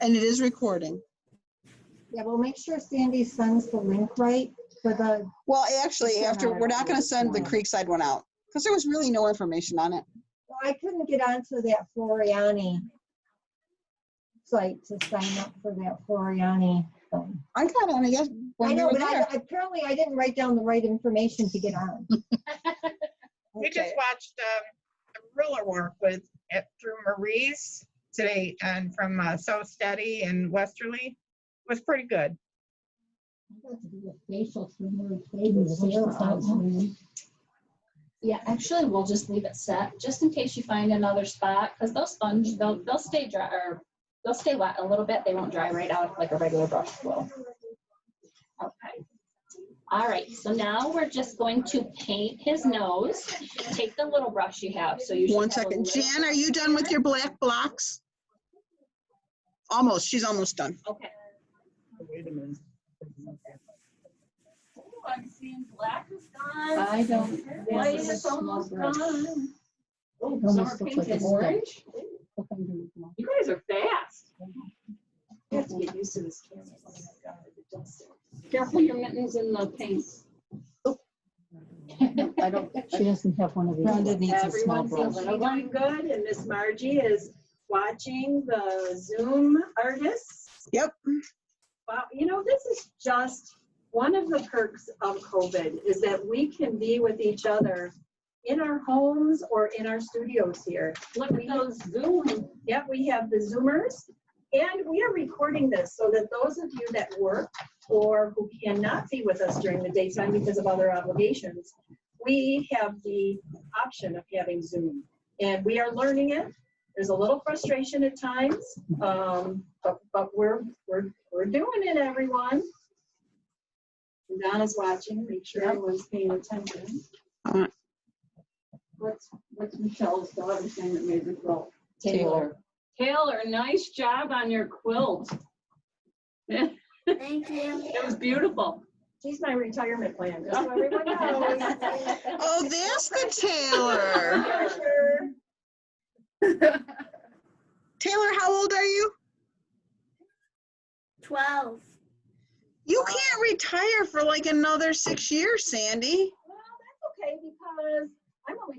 And it is recording. Yeah, well, make sure Sandy sends the link right for the. Well, actually, after, we're not gonna send the Creekside one out because there was really no information on it. Well, I couldn't get onto that Floriani site to sign up for that Floriani thing. I got on it, yes. I know, but apparently I didn't write down the right information to get on. We just watched the ruler work through Marie's today, and from So Steady and Westerly. It was pretty good. Yeah, actually, we'll just leave it set, just in case you find another spot, because those sponge, they'll stay dry, or they'll stay wet a little bit. They won't dry right out like a regular brush will. Okay. All right, so now we're just going to paint his nose. Take the little brush you have. So you. 1 second. Jan, are you done with your black blocks? Almost, she's almost done. Okay. Wait a minute. Oh, I'm seeing black is gone. I don't. White is almost gone. Oh, some are painted orange. You guys are fast. I have to get used to this camera. Oh my God, it does. Careful your mittens in the paint. I don't, she doesn't have one of these. Rhonda needs a small Everyone's brush. doing good, and Miss Margie is watching the Zoom artists. Yep. Wow, you know, this is just one of the perks of COVID is that we can be with each other in our homes or in our studios here. Look at those Zoom. Yep, we have the Zoomers, and we are recording this so that those of you that work or who cannot be with us during the daytime because of other obligations, we have the option of having Zoom, and we are learning it. There's a little frustration at times, but we're doing it, everyone. And Donna's watching, make sure everyone's paying attention. What's Michelle's daughter's name that made the quilt? Taylor. Taylor, nice job on your quilt. Thank you. It was beautiful. She's my retirement plan, just so everyone knows. Oh, that's the Taylor. Taylor, how old are you? 12. You can't retire for like another 6 years, Sandy. Well, that's okay because I'm only.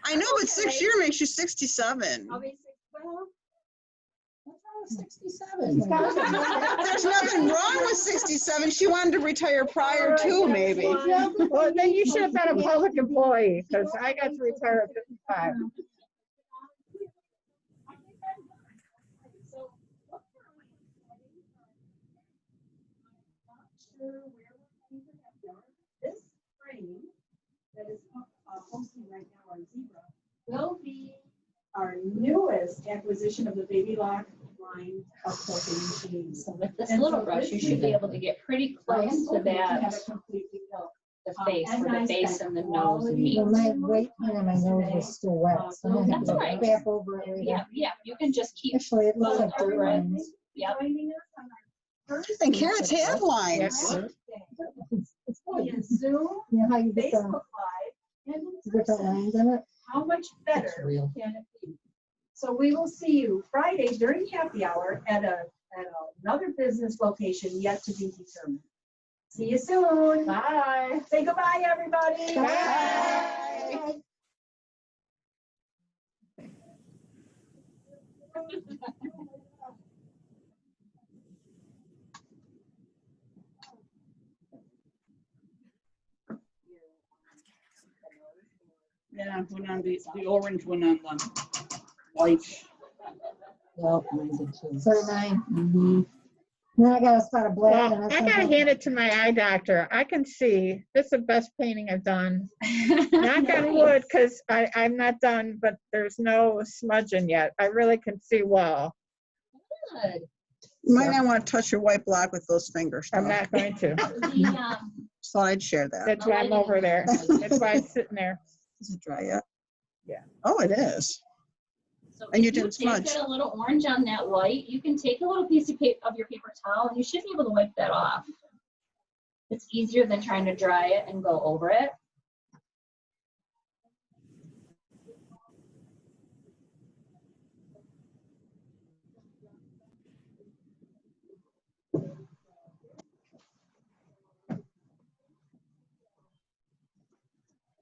I know, but 6 years makes you 67. I'll be 12. What's wrong with 67? There's nothing wrong with 67. She wanted to retire prior to, maybe. Well, then you should have been a public employee, because I got to retire at 55. This frame that is hosting right now on Zebra will be our newest acquisition of the Baby Lock line of quilting machines. So with this And little so brush, this you is should be it. able to get pretty close to Have that, it completely built. the face, and where I the face spent and the nose quality meet. Well, my right hand on my nose is still wet, so I'm gonna have That's to all right. back over it later. Yeah, yeah, you can just keep. Actually, it looks Well, like dirt everyone- lines. Yep. Joining us on our first And carrots have lines. It's via good. Zoom, You know how you get Facebook the Live, and in different person. lines in it? How much better It's real. can it be? So we will see you Friday during happy hour at another business location yet to be determined. See you soon. Bye. Say goodbye, everybody. Bye. Yeah, went on the orange one on the white. Yep, mine did too. So did mine. Then I got a spot of black. Well, and I that's gotta something- hand it to my eye doctor. I can see, this is the best painting I've done. Knock on wood, because I'm not done, but there's no smudging yet. I really can see well. Good. You might not want to touch your white block with those fingers. I'm though. not going to. The, So I'd share that. That's why I'm over there. That's why I'm sitting there. Is it dry yet? Yeah. Oh, it is. So And you if didn't take smudge. it a little orange on that white, you can take a little piece of your paper towel, and you should be able to wipe that off. It's easier than trying to dry it and go over it.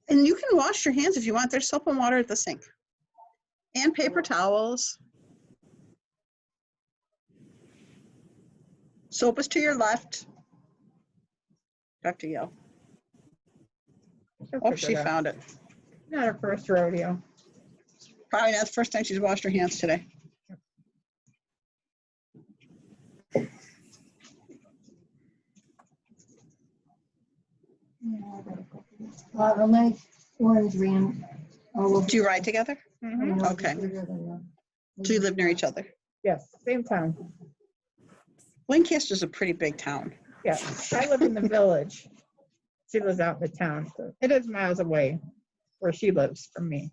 And you can wash your hands if you want. There's soap and water at the sink. And paper towels. Soap is to your left. Have to yell. She'll Oh, figure she it out. found it. Not her first rodeo. Probably not the first time she's washed her hands today. My orange ran all over. Do you ride together? Mhm. Okay. So you live near each other? Yes, same town. Lancaster's a pretty big town. Yeah, I live in the village. She lives out in the town, so it is miles away where she lives from me.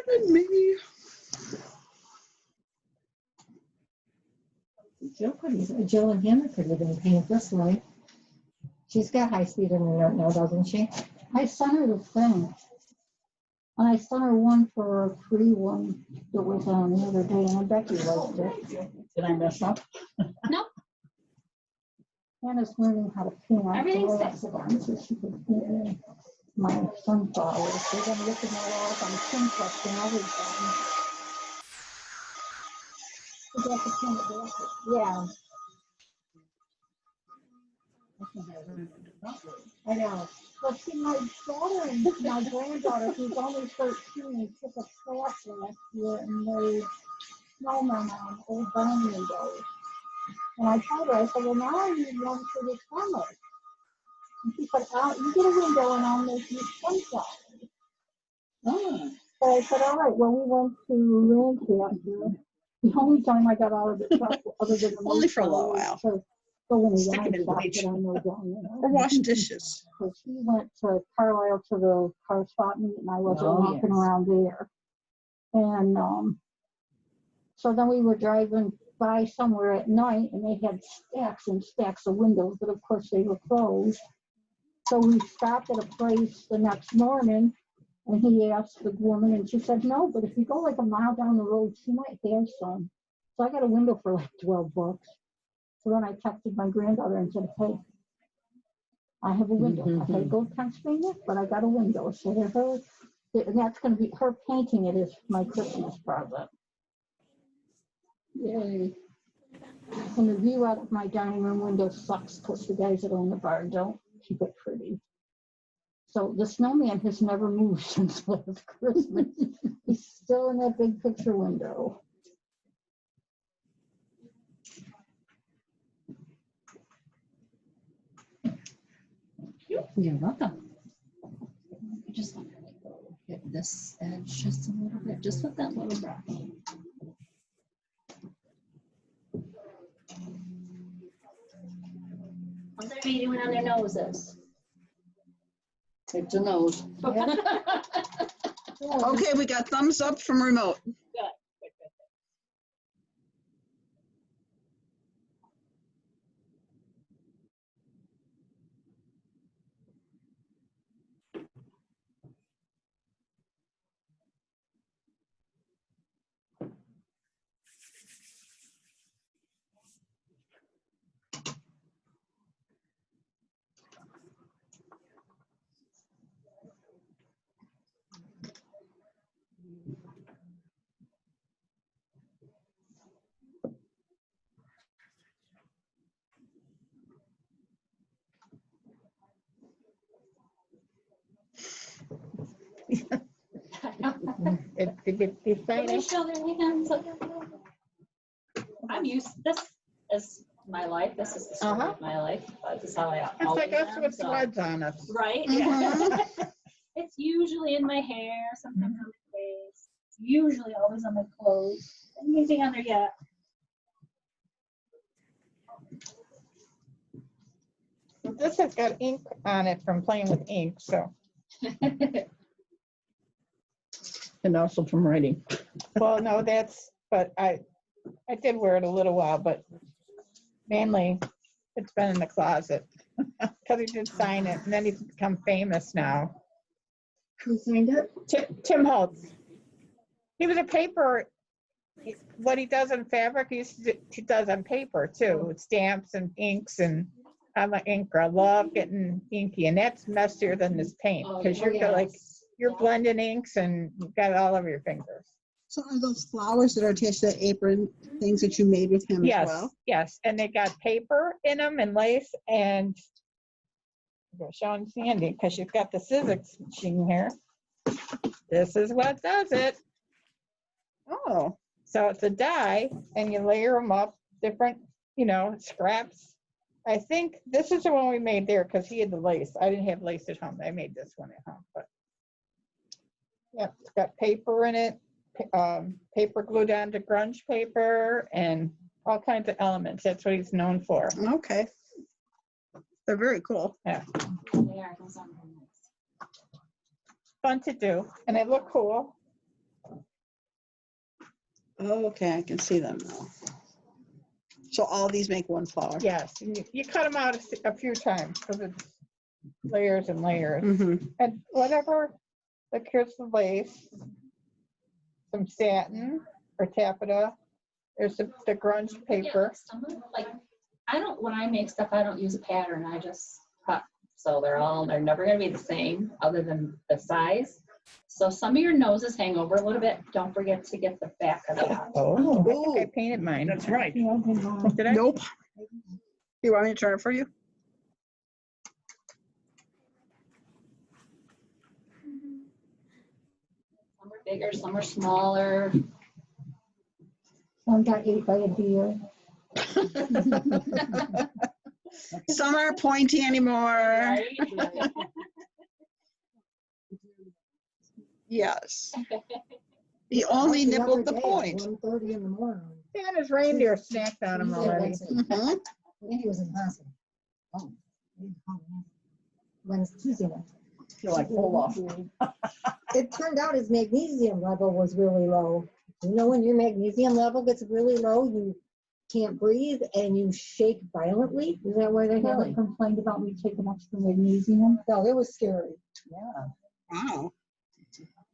Pardon me. Jill and Hannah could even paint this way. She's got high speed internet now, doesn't she? I sent her the thing. And I sent her one for a free one that was on the other day, and Becky liked it. Did I mess up? No, Hannah's learning how to paint on Everything's glass again, so she could paint my sunflowers. They've been looking at all on Pinterest and everything. We got to paint it back. Yeah. I know. But see, my daughter and my granddaughter, who's only 13, took a class last year and made snowmen on old barn windows. And I told her, I said, well, now I need one for the summer. And she said, you get a window and I'll make you sunflowers. Oh. So I said, all right, well, we went to Lancaster. The only time I got out of the truck, other than the Only for a little while. to go in the Stick yard it in the shop bleach. that I know down there. Or wash dishes. So she went to Carlisle to the car swap meet, and I wasn't Oh, walking yes. around there. And so then we were driving by somewhere at night, and they had stacks and stacks of windows, but of course they were closed. So we stopped at a place the next morning, and he asked the woman, and she said, no, but if you go like a mile down the road, she might have some. So I got a window for like $12. So then I texted my granddaughter and said, hey, I have a window. I had to go to Pennsylvania, but I got a window. So and that's going to be her painting it is my Christmas present. Yay. And the view out of my dining room window sucks because the guys that own the bar don't keep it pretty. So the snowman has never moved since last Christmas. He's still in that big picture window. You're welcome. I just want to hit this edge just a little bit, just with that little brush. what's everybody doing on their noses? Take the nose. Okay, we got thumbs up from remote. It gets exciting. Show their hands. I'm used to this as my life. This is the story of my life. This is how I It's always like us am, with so- threads on us. Right? Yeah. It's usually in my hair, sometimes on my face, usually always on my clothes. Anything on there yet? This has got ink on it from playing with ink, so. And also from writing. Well, no, but I did wear it a little while, but mainly it's been in the closet. Because he did sign it, and then he's become famous now. Who signed it? Tim Holtz. He was a paper, what he does in fabric, he does on paper too, with stamps and inks, and I'm an inker. I love getting inky, and that's messier than this paint, because you're blending inks and you've got it all over your fingers. So are those flowers that are attached to that apron things that you made with him as well? Yes, and they got paper in them and lace, and I'm showing Sandy because she's got the Sizzix machine here. This is what does it. Oh. So it's a die, and you layer them up, different, scraps. I think this is the one we made there because he had the lace. I didn't have lace at home. I made this one at home, but yeah, it's got paper in it, paper glued down to grunge paper, and all kinds of elements. That's what he's known for. Okay. They're very cool. Yeah. They are, those are very nice. Fun to do, and they look cool. Okay, I can see them now. So all these make one flower. Yes, and you cut them out a few times because it's layers and layers. Mhm. And whatever the kids the lace, some satin or taffeta. There's the grunge Yeah, paper. some of, like, I don't, when I make stuff, I don't use a pattern, I just cut. So they're never gonna be the same, other than the size. So some of your noses hang over a little bit. Don't forget to get the back of that. Oh, I think I painted mine. That's right. Did I? Nope. You want me to turn it for you? Some are bigger, some are smaller. Some got ate by a deer. Some aren't pointy anymore. Right? Yes. He only The nibbled other the day at point. 1:30 in the morning. Santa's reindeer snacked on them already. Mhm. And he was in hospital. Oh. Wednesday, Tuesday night. You're like, hold off. It turned out his magnesium level was really low. You know, when your magnesium level gets really low, you can't breathe and you shake violently. Is that where they have Really it? complained about me taking extra magnesium. No, it was scary. Yeah. Wow.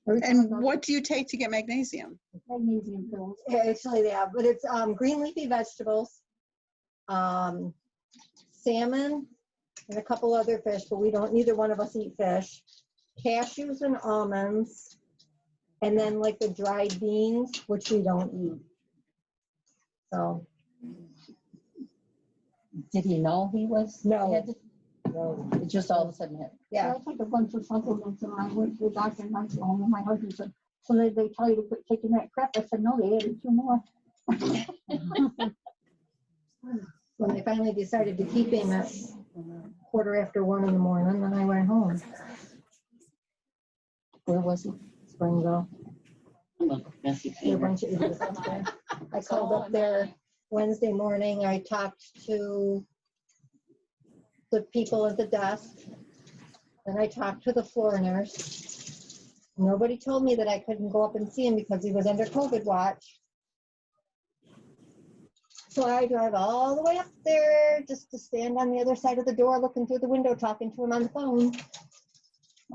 Every time I And go- what do you take to get magnesium? Magnesium pills. Actually, yeah, but it's green leafy vegetables, salmon, and a couple other fish, but neither one of us eat fish. Cashews and almonds, and then like the dried beans, which we don't eat. So. Did he know he was? No. No. It just all of a sudden hit. Yeah. I took a bunch of supplements and I went to the doctor and I said, oh, my husband said, so they tell you to quit taking that crap. I said, no, they added 2 more. When they finally decided to keep him at 1:15 in the morning, then I went home. Where was he? Springville. Messy There were a bunch of idiots up there. I called up there Wednesday morning. I talked to the people at the desk. Then I talked to the floor nurse. Nobody told me that I couldn't go up and see him because he was under COVID watch. So I drive all the way up there just to stand on the other side of the door looking through the window talking to him on the phone.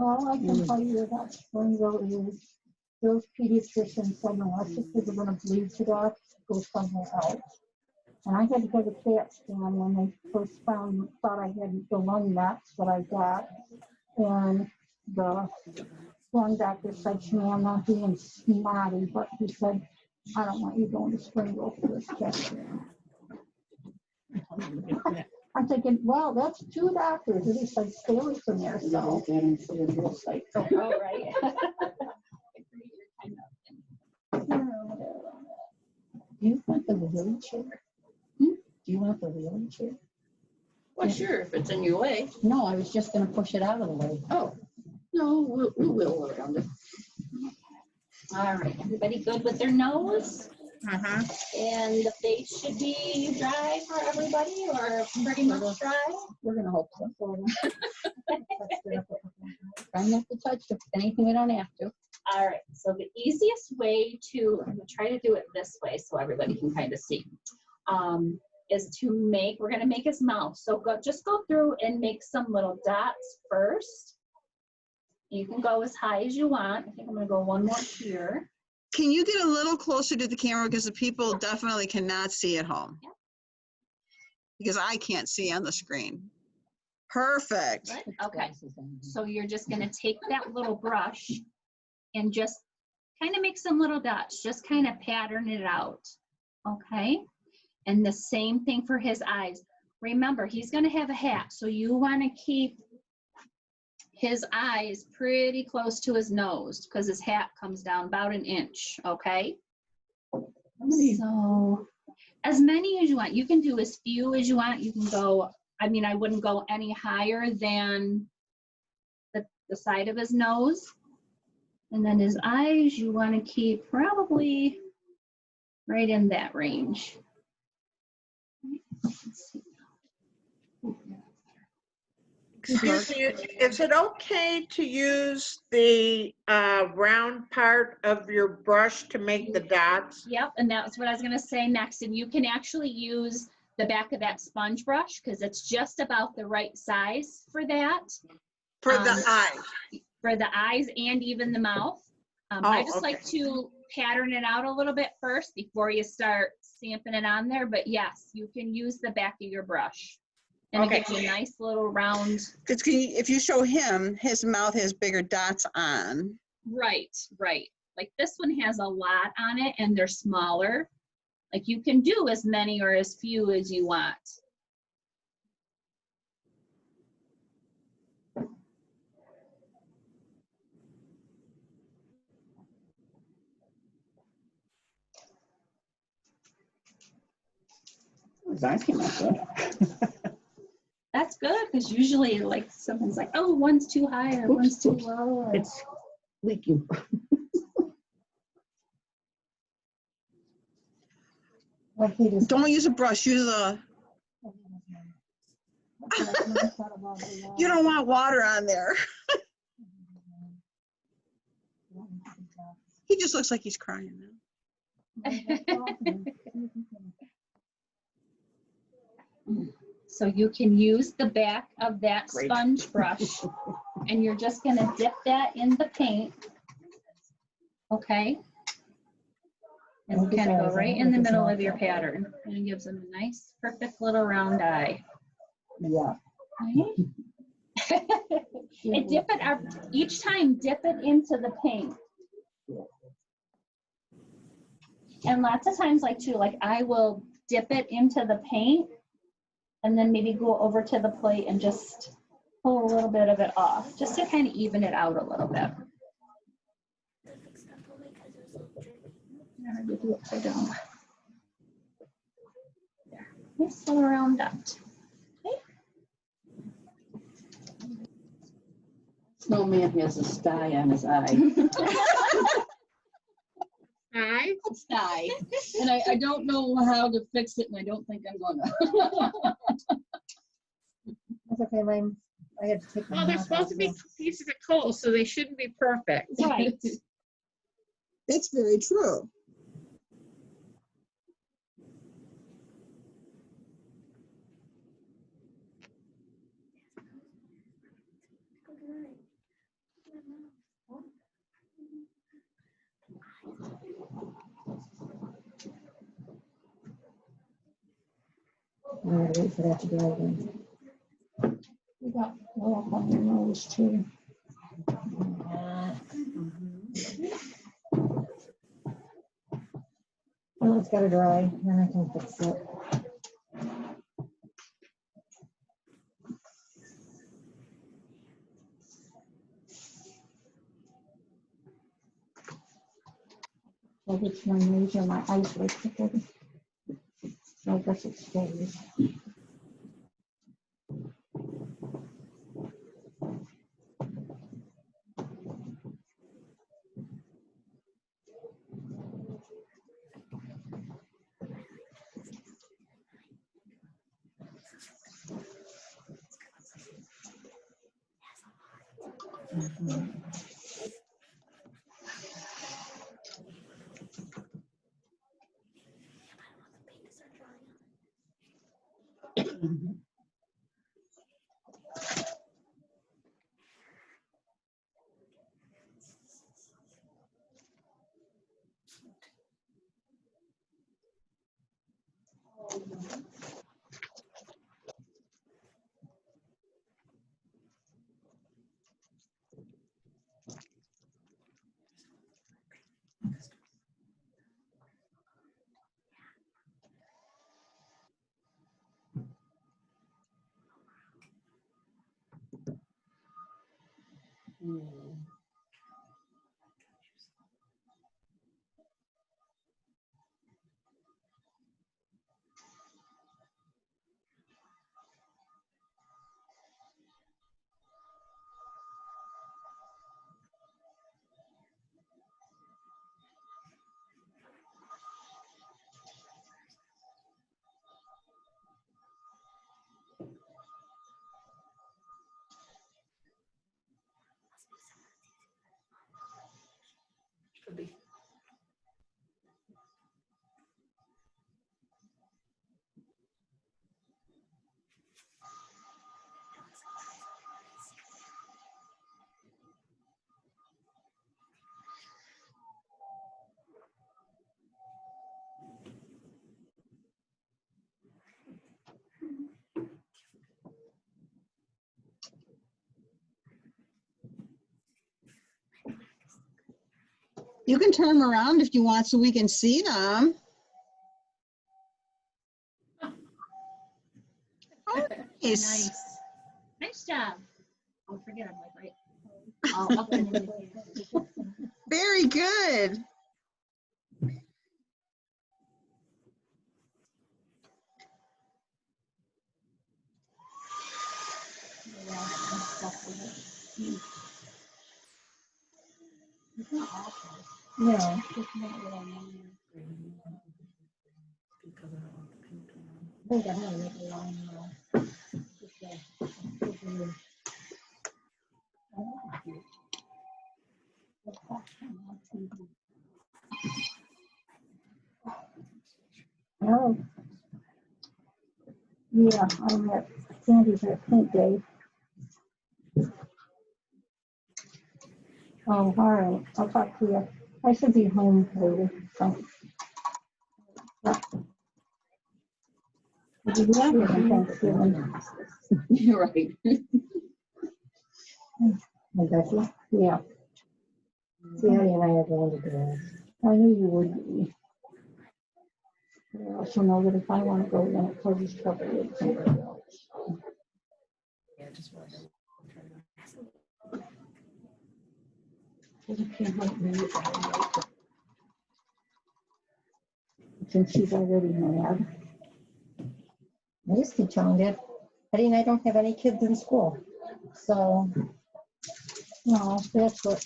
All I can tell you about Springville is those pediatricians said, no, our sisters are gonna bleed to death, go somewhere else. And I had to get a CAT scan when they first thought I had the lung mets that I got. And the lung doctor said to me, I'm not being snotty, but he said, I don't want you going to Springville for this CAT scan. I'm thinking, well, that's 2 doctors. And he said, stay away from there. So. Oh, right. Do you want the wheelchair? Do you want the wheelchair? Well, sure, if it's in your way. No, I was just gonna push it out of the way. Oh, no, we'll wheel around it. All right, everybody good with their nose? Uh-huh. And the face should be dry for everybody, or pretty much dry? We're gonna hope so. Try not to touch anything we don't have to. All right, so the easiest way to, I'm gonna try to do it this way so everybody can kind of see, is to we're gonna make his mouth. So just go through and make some little dots first. You can go as high as you want. I think I'm gonna go one more here. Can you get a little closer to the camera because the people definitely cannot see at home? Yeah. Because I can't see on the screen. Perfect. Good. Okay, so you're just gonna take that little brush and just kind of make some little dots, just kind of pattern it out, okay? And the same thing for his eyes. Remember, he's gonna have a hat, so you wanna keep his eyes pretty close to his nose because his hat comes down about 1 inch, okay? So as many as you want. You can do as few as you want. You can go, I mean, I wouldn't go any higher than the side of his nose. And then his eyes, you want to keep probably right in that range. Let's see. Excuse me, is it okay to use the round part of your brush to make the dots? Yep, and that's what I was gonna say next. And you can actually use the back of that sponge brush, because it's just about the right size for that. For the eye. For the eyes and even the mouth. I just like to pattern it out a little bit first before you start stamping it on there. But yes, you can use the back of your brush. And it gives you a nice little round. Because if you show him, his mouth has bigger dots on. Right, right. Like this one has a lot on it and they're smaller. Like you can do as many or as few as you want. His eyes came out good. That's good, because usually like someone's like, oh, one's too high or one's too low. Or... It's leaking. Don't use a brush, use a... You don't want water on there. He just looks like he's crying now. So you can use the back of that sponge brush and you're just going to dip that in the paint. Okay. And kind of go right in the middle of your pattern. And it gives them a nice, perfect little round eye. Yeah. Right? And dip it up, each time, dip it into the paint. And lots of times, like too, like I will dip it into the paint and then maybe go over to the plate and just pull a little bit of it off, just to kind of even it out a little bit. Now to do upside down. There, nice little round dot. Okay. Snowman has a sty on his eye. Hi. Sty. And I don't know how to fix it, and I don't think I'm gonna. That's okay, mine, I had to take Well, mine they're off supposed to be also. pieces of coal, so they shouldn't be perfect. Right. It's very true. All right, wait for that to dry again. You got oil up on your nose too. Well, it's gotta dry, then I can fix it. I get my nose or my eyes were crooked. So I guess it stays. You can turn them around if you want so we can see them. Oh, nice. Nice job. Don't forget, I'm like, right. Very good. No. I think I'm gonna make a line now. Oh. Yeah, I'm at Sandy's at Pink Day. Oh, all right, I'll talk to you. I should be home later. So. Yeah. Did you have any Thanksgiving? You're right. Yeah. Sandy and I are going to go. I knew you would be. I also know that if I want to go, then it causes trouble with somebody else. Yeah, just one. Since she's already mad. I used to tell him that Eddie and I don't have any kids in school. So, no, that's what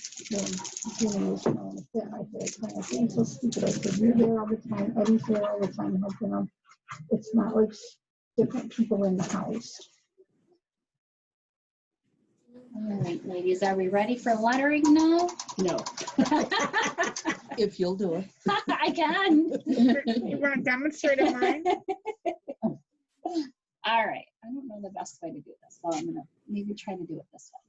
Jimmy was trying to say. I said, kind of thing so stupid. I said, you're there all the time. Eddie's there all the time helping them. It's not like different people in the house. All right, ladies, are we ready for lettering now? No. If you'll do it. I can. You want to demonstrate it, mine? All right, I don't know the best way to do this, so I'm gonna maybe try to do it this way.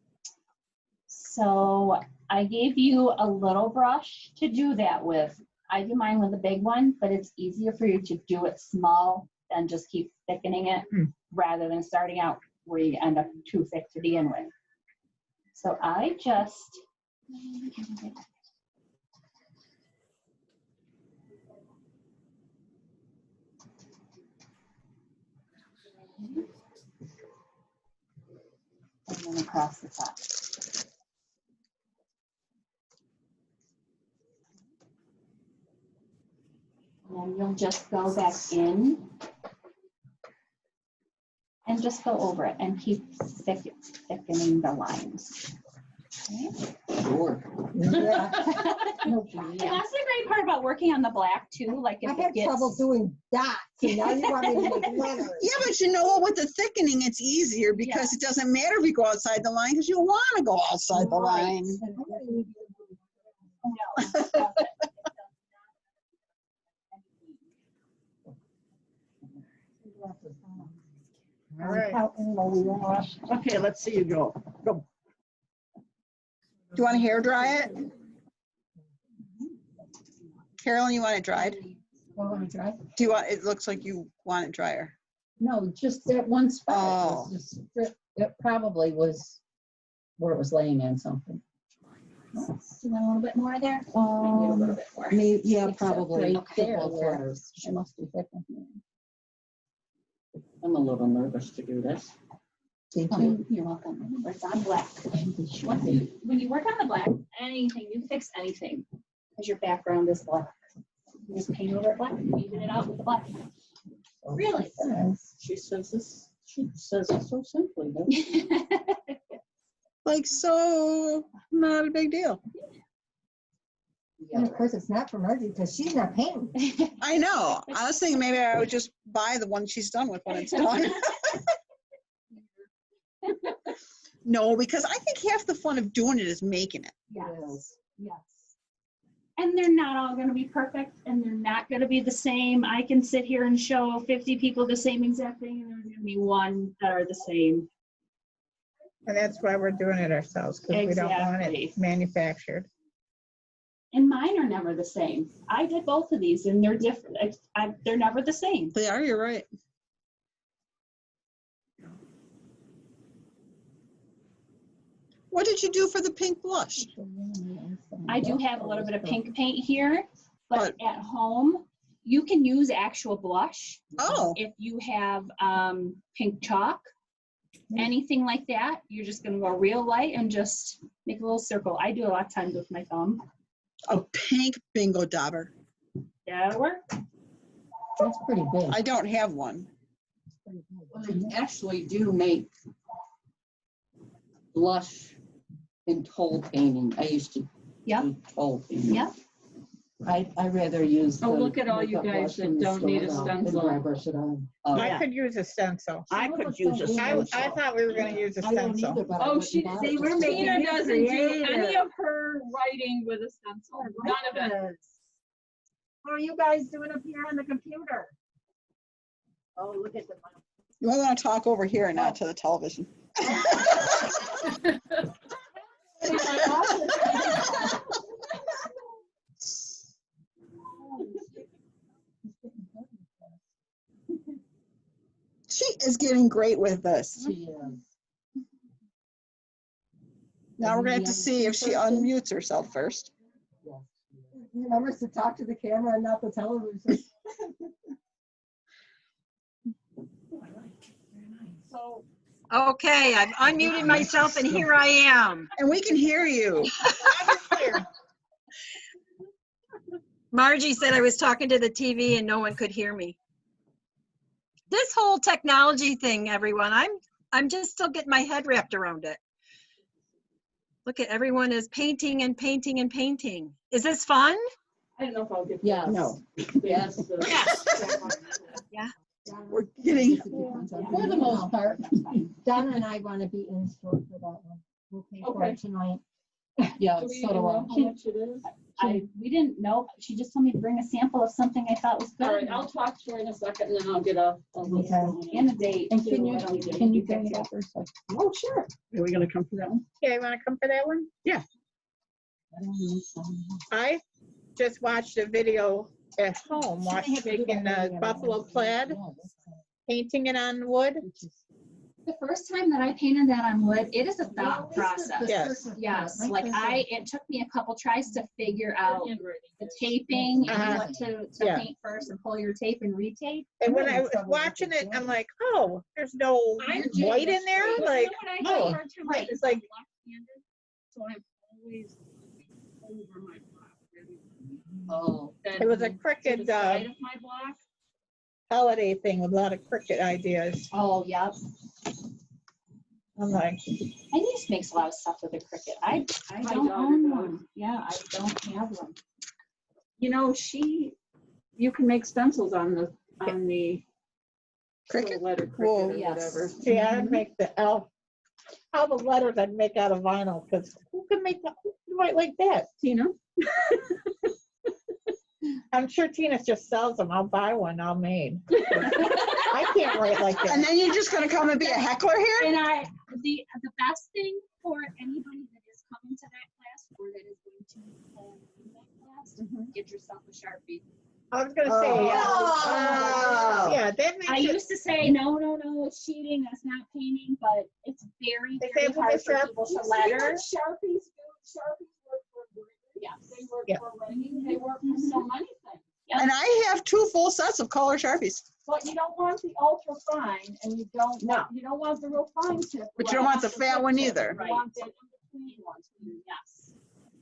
So I gave you a little brush to do that with. I do mine with a big one, but it's easier for you to do it small than just keep thickening it rather than starting out where you end up too thick to begin with. So I just, and then across the top. And you'll just go back in and just go over it and keep thickening the lines. Okay. Sure. Yeah. And that's the great part about working on the black too. Like if I had trouble doing dots, and now you want me to make letters. Yeah, but you know what? With the thickening, it's easier because it doesn't matter if you go outside the line because you want to go outside the line. All right. Okay, let's see you go. Go. Do you want to hair dry it? Carolyn, you want it dried? Want to dry? Do you want, it looks like you want it drier. No, just that one spot. Oh. Was just, it probably was where it was laying in something. Do you want a little bit more there? Maybe a little bit more. Maybe, yeah, Except probably. right there where it must be thick. I'm a little nervous to do this. Thank Oh, you. you're welcome. It's on black. When you work on the black, anything, you fix anything, because your background is black. You just paint over it black, even it out with the black. Really? She says this, she says it so simply, doesn't she? Like, so not a big deal. And of course, it's not for Margie because she's not painting. I know. I was thinking maybe I would just buy the one she's done with when it's done. No, because I think half the fun of doing it is making it. Yes, yes. And they're not all gonna be perfect, and they're not gonna be the same. I can sit here and show 50 people the same exact thing, and there's gonna be one that are the same. And that's why we're doing it ourselves, because we don't want Exactly. it manufactured. And mine are never the same. I did both of these, and they're different. They're never the same. They are, you're right. What did you do for the pink blush? I do have a little bit of pink paint here, but at home, you can use actual blush. Oh. If you have pink chalk, anything like that, you're just gonna go real light and just make a little circle. I do a lot of times with my thumb. A pink bingo dauber. That'll work. That's pretty big. I don't have one. I actually do make blush and toll painting. I used to do toll painting. Yep. I rather use. Oh, the look at all you makeup guys brush that and the don't need a store and stencil. dry brush it on. I could use a stencil. I could use a I stencil. thought we were gonna use a stencil. Oh, she, See, we're making Tina you doesn't do any creative. of her writing with a stencil. None of it. How are you guys doing up here on the computer? Oh, look at the. You might want to talk over here and not to the television. She is getting great with this. She is. Now we're gonna have to see if she unmutes herself first. Remember to talk to the camera and not the television. So, Okay, I've unmuted myself and here I am. And we can hear you. Margie said I was talking to the TV and no one could hear me. This whole technology thing, everyone, I'm just still getting my head wrapped around it. Look at everyone is painting and painting and painting. Is this fun? I don't know if I'll get. Yes. No. Yes. Yeah. We're getting. For the most part, Donna and I want to be in store for that one. We'll pay for it tonight. Yeah, Do we so even do know I. how much it is? We didn't know. She just told me to bring a sample of something I thought was good. All right, I'll talk to her in a second and then I'll get a list. Okay. And a date. And too. can you, I don't need can you to bring pick it up or so? Oh, sure. Are we gonna come for that one? Okay, wanna come for that one? Yeah. I just watched a video at home, making the buffalo plaid, painting it on wood. The first time that I painted that on wood, it is a thought process. Yes. Yes, like it took me a couple tries to figure out the taping and what to Yeah. paint first and pull your tape and retape. And when I was watching it, I'm like, oh, there's no white in there? Like, oh, right. it's like, Left-handed, so I'm always over my block. Really. Oh. it was a crooked To the side of my block. holiday thing with a lot of cricket ideas. Oh, yeah. I'm like, Denise makes a lot of stuff with a Cricut. I My don't daughter own does. one. Yeah, I don't have one. You know, you can make stencils on the Cricut? letter Whoa. cricket or whatever. see, I'd make the elf, all the letters I'd make out of vinyl, because who can write like that? Tina? I'm sure Tina just sells them. I'll buy one, all made. I can't write like that. And then you're just gonna come and be a heckler here? And the best thing for anybody that is coming to that class or that is going to that class, get yourself a Sharpie. I was gonna say, yeah, that makes I it. used to say, no, it's cheating, that's not painting, but it's very, They very say with hard the for Sharp- people to You see letter. what Sharpies do? Sharpies work for glitter. Yes. They work Yep. for writing. They work for so many things. And I have 2 full sets of color Sharpies. But you don't want the ultra fine, and you don't want the real fine tip. But you don't want the fat one either. You want that in between one. Yes.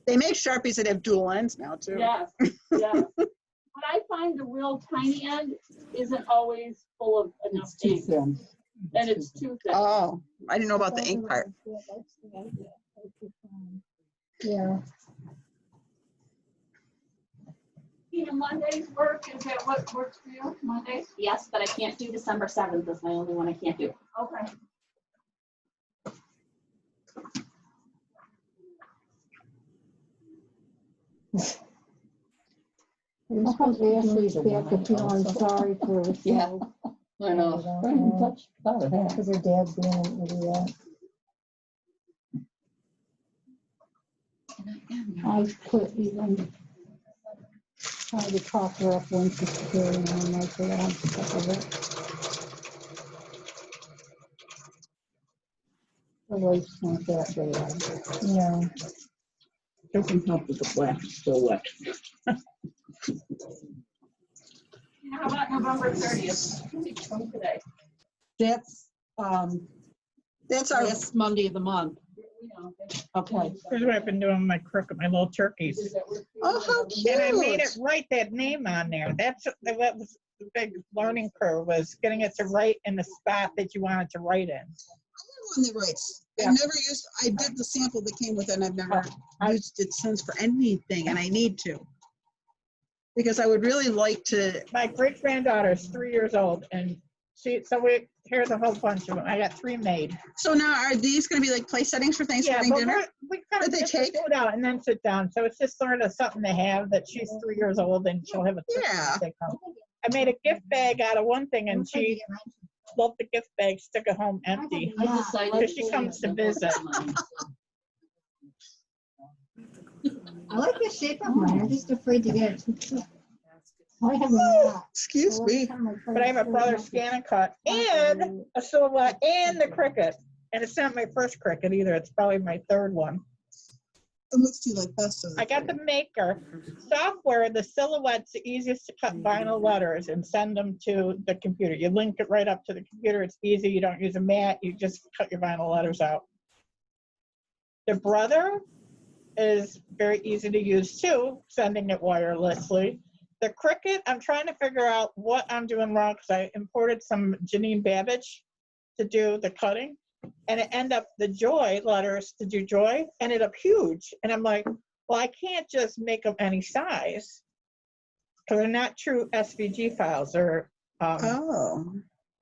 They make Sharpies that have dual ends now too. Yes, yes. But I find the real tiny end isn't always full of enough Too ink. thin. And it's too thin. Oh, I didn't know about the ink part. Yeah. Tina, Monday's work, is that what works for you, Mondays? Yes, but I can't do December 7th. That's my only one I can't do. Okay. How come Ashley's back to feeling sorry for herself? Yeah, I know. Because her dad's being an idiot. I put even, tried to talk her up when she's carrying on like that on top of it. The life's not that bad. Yeah. Doesn't help with the black, still wet. How about November 30th? From today. That's our last Monday of the month. Okay. Here's what I've been doing with my crook, my little turkeys. Oh, how cute. And I made it write that name on there. That was the big learning curve, was getting it to write in the spot that you wanted to write in. One that writes. Yeah. I've never used, I did the sample that came with it and I've never used it since for anything, and I need to. Because I would really like to. My great granddaughter is 3 years old, and here's a whole bunch of them. I got 3 made. So now are these gonna be like place settings for Thanksgiving dinner? We kind of Did they take? food out and then sit down. So it's just sort of something to have, that she's 3 years old and she'll have a turkey to take home. I made a gift bag out of one thing, and she loved the gift bag, stuck it home empty. Because she comes to visit. I like the shape of mine. I'm just afraid to get it too thick. I have Excuse me. But I have a brother scan and cut, and a silhouette, and the cricket. And it's not my first cricket either. It's probably my 3rd one. And which do you like best? I got the maker software. The silhouette's the easiest to cut vinyl letters and send them to the computer. You link it right up to the computer. It's easy. You don't use a mat. You just cut your vinyl letters out. The brother is very easy to use too, sending it wirelessly. The cricket, I'm trying to figure out what I'm doing wrong, because I imported some Janine Babbage to do the cutting, and it ended up, the joy letters to do joy ended up huge. And I'm like, well, I can't just make them any size, because they're not true SVG files. They're,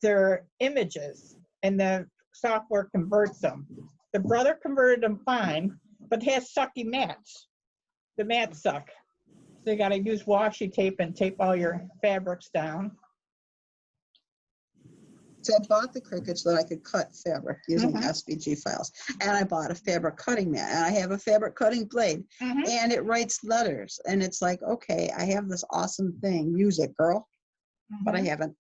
they're images, and the software converts them. The brother converted them fine, but it has sucky mats. The mats suck. So you got to use washi tape and tape all your fabrics down. So I bought the cricket so that I could cut fabric using SVG files. And I bought a fabric cutting mat, and I have a fabric cutting blade, and it writes letters. And it's like, okay, I have this awesome thing. Use it, girl. But I haven't.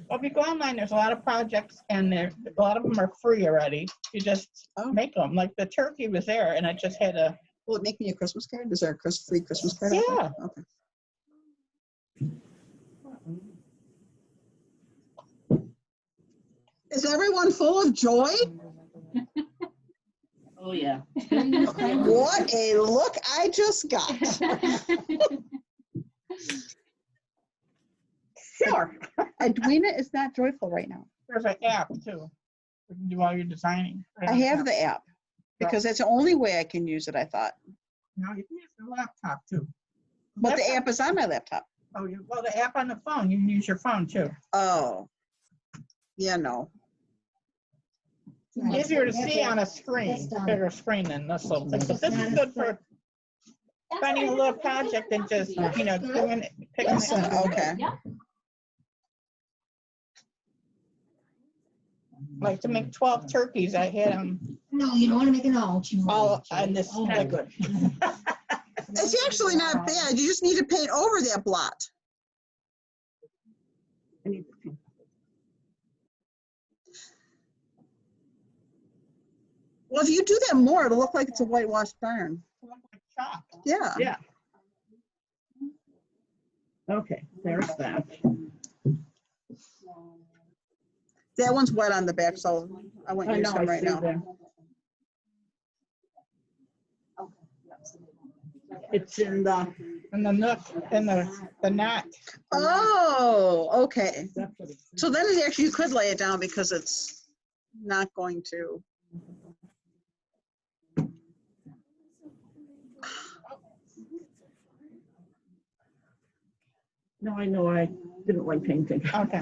Well, if you go online, there's a lot of projects, and a lot of them are free already. You just make them. Like the turkey was there, and I just had to. Will it make me a Christmas card? Is there a free Christmas card? Yeah. Okay. Is everyone full of joy? Oh, yeah. What a look I just got. Sure. Edwina is not joyful right now. There's an app too. You can do all your designing. I have the app because that's the only way I can use it, I thought. No, you can use the laptop too. But the app is on my laptop. Oh, well, the app on the phone, you can use your phone too. Oh. Yeah, no. Easier to see on a screen, bigger screen than this little thing. But this is good for finding a little project and just, you know, doing it, picking it up. Okay. Like to make 12 turkeys, I had them. No, you don't want to make it all. All on this liquid. It's actually not bad. You just need to paint over that blot. Well, if you do that more, it'll look like it's a whitewashed barn. Yeah. Yeah. Okay, there's that. That one's wet on the back, so I won't use them right now. It's in the nook, in the knot. Oh, okay. So then it actually, you could lay it down because it's not going to. No, I know I didn't like painting. Okay.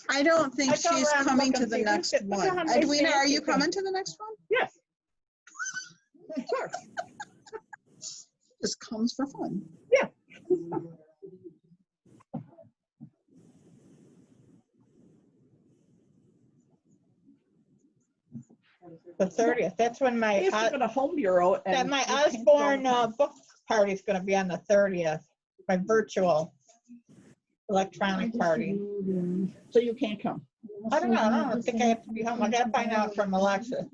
I don't think I go she's around coming looking, to the see, next look at how one. many Edwina, are you fancy coming things. to the next one? Yes. Sure. Just comes for fun. Yeah. The 30th. That's when my home bureau. that my Osborne book party is going to be on the 30th. My virtual electronic party. So you can't come. I don't know. I don't think I have to be home. I got to find out from Alexa.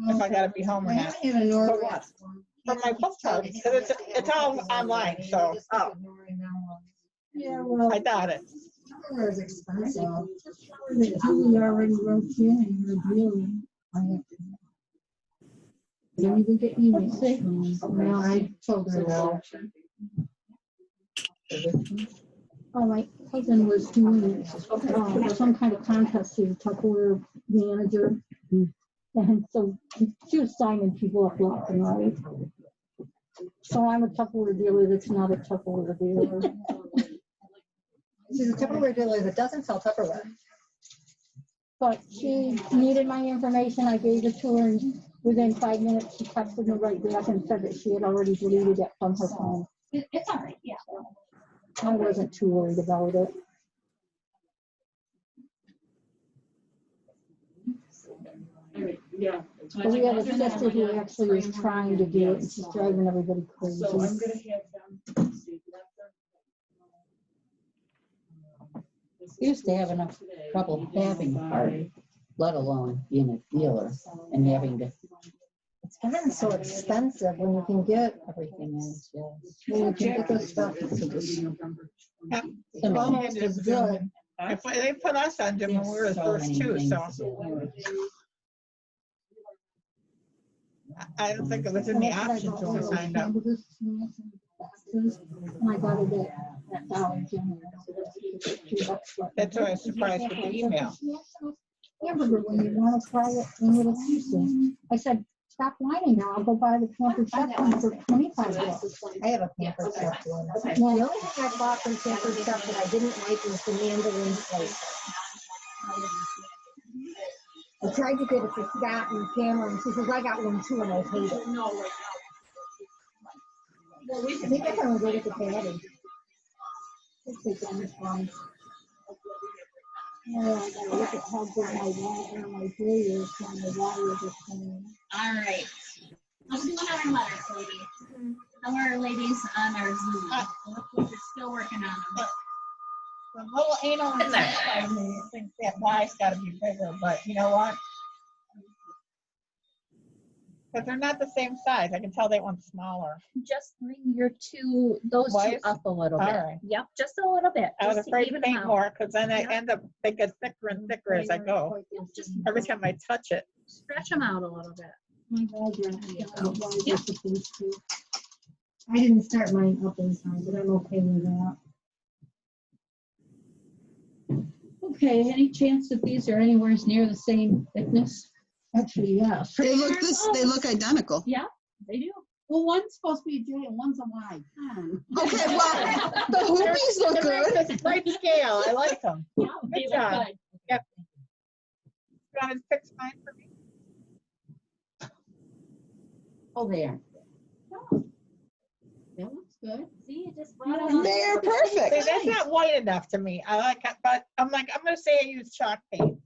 if I gotta be home or not. For what? For my book club, 'cause it's all online, so. Oh, Yeah, well. I doubt it. It's expensive. We already wrote in the deal. I have to. Don't even get emails. No, I told her that. Oh, my cousin was doing some kind of contest. She was a Tupperware manager. And so she was signing people up left and right. So I'm a Tupperware dealer that's not a Tupperware dealer. She's a Tupperware dealer that doesn't sell Tupperware. But she needed my information. I gave it to her, and within 5 minutes, she texted me right back and said that she had already deleted it from her phone. It's all right, yeah. I wasn't too worried about it. Yeah. But we have a sister who actually is trying to do it, and she's driving everybody crazy. So I'm gonna have them. Used to have enough trouble having a party, let alone being a dealer and having to. It's gotten so expensive when you can get Everything is, yes. when you can get this stuff. Yep. Almost as good. They put us on Jim when we were the first two, so. I don't think it was in the options when we signed up. And I got it at Dollar General. That's why I was surprised with the email. Hamburger, when you want to try it in little pieces. I said, stop whining now. I'll go buy the Pampered Chef one for $25. I have a Pampered Chef one. The only thing I bought from Pampered Chef that I didn't like was the mandolin slice. I tried to get it for Scott and Cameron. She says, I got one too, and I hate it. I think I can go get the patty. Yeah, I gotta look at how good my water, my day is when the water is clean. All right. Let's do another letter, ladies. How are our ladies on our Zoom? Looks like we're still working on them. The little anal inside of me thinks that Y's gotta be bigger, but you know what? But they're not the same size. I can tell they want smaller. Just bring your those two Wise? up a little bit. All right. Yep, just a little bit. I was just afraid to even paint them out. more because then Yep. they get thicker and thicker as I go. Yep, just Every time I touch it. stretch them out a little bit. My God, Yep. supposed to. I didn't start mine up in time, but I'm okay with that. Okay, any chance that these are anywhere near the same thickness? Actually, yes. They look identical. Yeah, they do. Well, one's supposed to be a J and one's a Y. Okay, well, the hoopies look good. It's right scale. I like them. Yeah, Good they look job. good. Yep. You want to fix mine for me? Oh, there. That looks good. See, you just brought them They're See, perfect. that's not white enough to me. I like it, but I'm gonna say I use chalk paint.